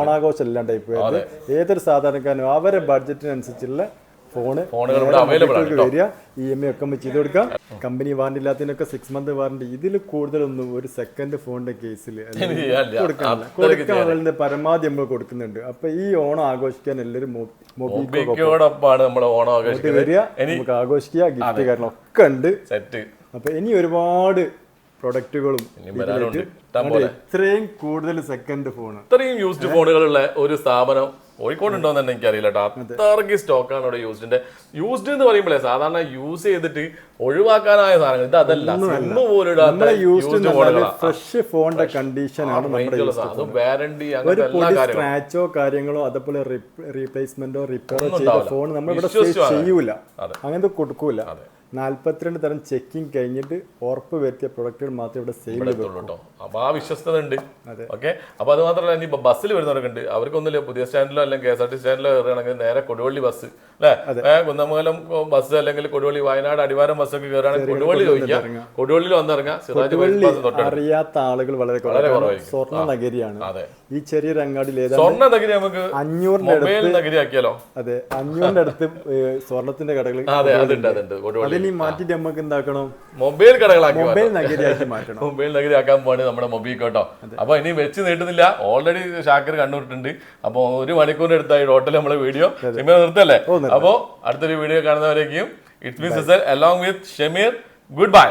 ഓണാഘോഷം ഇല്ലാണ്ടായി പോയത്. ഏതൊരു സാധാരണക്കാരനും അവരെ ബഡ്ജറ്റിനനുസരിച്ചുള്ള വരിക, EMI ഒക്കെ ചെയ്ത് കൊടുക്കാം. കമ്പനി വാറണ്ടി ഇല്ലാത്തതിനൊക്കെ 6 month വാറണ്ടി. ഇതിൽ കൂടുതലൊന്നും ഒരു സെക്കൻഡ് ഫോണിന്റെ കേസിൽ കൊടുക്കാനുള്ള പരമാവധി നമ്മൾ കൊടുക്കുന്നുണ്ട്. അപ്പൊ ഈ ഓണം ആഘോഷിക്കാൻ എല്ലാവരും വരിക, നമുക്ക് ആഘോഷിക്കുക. ഗിഫ്റ്റ് കാരണം ഒക്കെ ഉണ്ട്. അപ്പൊ ഇനി ഒരുപാട് പ്രൊഡക്റ്റുകളും ഇത്രയും കൂടുതൽ സെക്കൻഡ് ഫോൺ, ഇത്രയും യൂസ്ഡ് ഫോണുകളുള്ള ഒരു സ്ഥാപനം കോഴിക്കോട് ഉണ്ടോന്ന് തന്നെ എനിക്കറിയില്ല കേട്ടോ. അത്രയ്ക്ക് സ്റ്റോക്കാണ് ഇവിടെ യൂസ്ഡ് എന്ന് പറയുമ്പോഴേ സാധാരണ യൂസ് ചെയ്തിട്ട് ഒഴിവാക്കാനായ സാധനങ്ങൾ ഇത് അതല്ല. സിമ്മ് പോലും ഫ്രഷ് ഫോണിന്റെ കണ്ടീഷൻ ആണ് വാറണ്ടി ഒരു സ്ക്രാച്ചോ കാര്യങ്ങളോ അതേപോലെ റീപ്ലേസ്മെന്റോ റിപ്പയറോ ചെയ്ത ഫോൺ നമ്മളിവിടെ ചെയ്യൂല, അങ്ങനത്തെ കൊടുക്കൂല. 42 തരം ചെക്കിങ് കഴിഞ്ഞിട്ട് ഉറപ്പ് വരുത്തിയ പ്രൊഡക്റ്റുകൾ മാത്രമേ ഇവിടെ സെയിൽ ചെയ്തുള്ളൂ. അപ്പൊ ആ വിശ്വസ്തത ഉണ്ട്. ഓക്കെ, അപ്പൊ അത് മാത്രമല്ല ഇനി ബസ്സിൽ വരുന്നവർക്കുണ്ട്, അവർക്കൊന്നുമില്ല പുതിയ സ്റ്റാൻഡിലോ അല്ലെങ്കിൽ KSRTC സ്റ്റാൻഡിലോ കയറുകയാണെങ്കിൽ നേരെ കൊടുവള്ളി ബസ് അല്ലെ, കുന്നമംഗലം ബസ് അല്ലെങ്കിൽ കൊടുവള്ളി വയനാട് അടിവാരം ബസ്സൊക്കെ കയറുകയാണെങ്കിൽ കൊടുവള്ളി ചോദിക്കാം, കൊടുവള്ളിയിൽ വന്നിറങ്ങാം. അറിയാത്ത ആളുകൾ വളരെ കുറവായിരിക്കും. സ്വർണ്ണ നഗരിയാണ് ഈ ചെറിയൊരു അങ്ങാടിയിൽ. സ്വർണ്ണ നഗരി നമുക്ക് 500 നഗരി ആക്കിയാലോ? അതെ, 500 അടുത്ത് സ്വർണത്തിന്റെ കടകൾ മാറ്റിട്ട് നമുക്ക് എന്താക്കണം, മൊബൈൽ കടകളാക്കി, മൊബൈൽ നഗരിയാക്കി മാറ്റണം. മൊബൈൽ നഗരി ആക്കാൻ പോവാണ് നമ്മുടെ മൊബൈൽ കേട്ടോ. അപ്പൊ ഇനി വെച്ച് നീട്ടുന്നില്ല, ഓൾറെഡി ഷാക്കിർ കണ്ടുവിട്ടുണ്ട്. അപ്പൊ 1 മണിക്കൂറിന് അടുത്തായി ടോട്ടൽ നമ്മളെ വീഡിയോ. ഷമീർ നിർത്തല്ലേ? അപ്പോ അടുത്തൊരു വീഡിയോ കാണുന്നവരേക്കും it's me Sisal along with Shameer. Good by.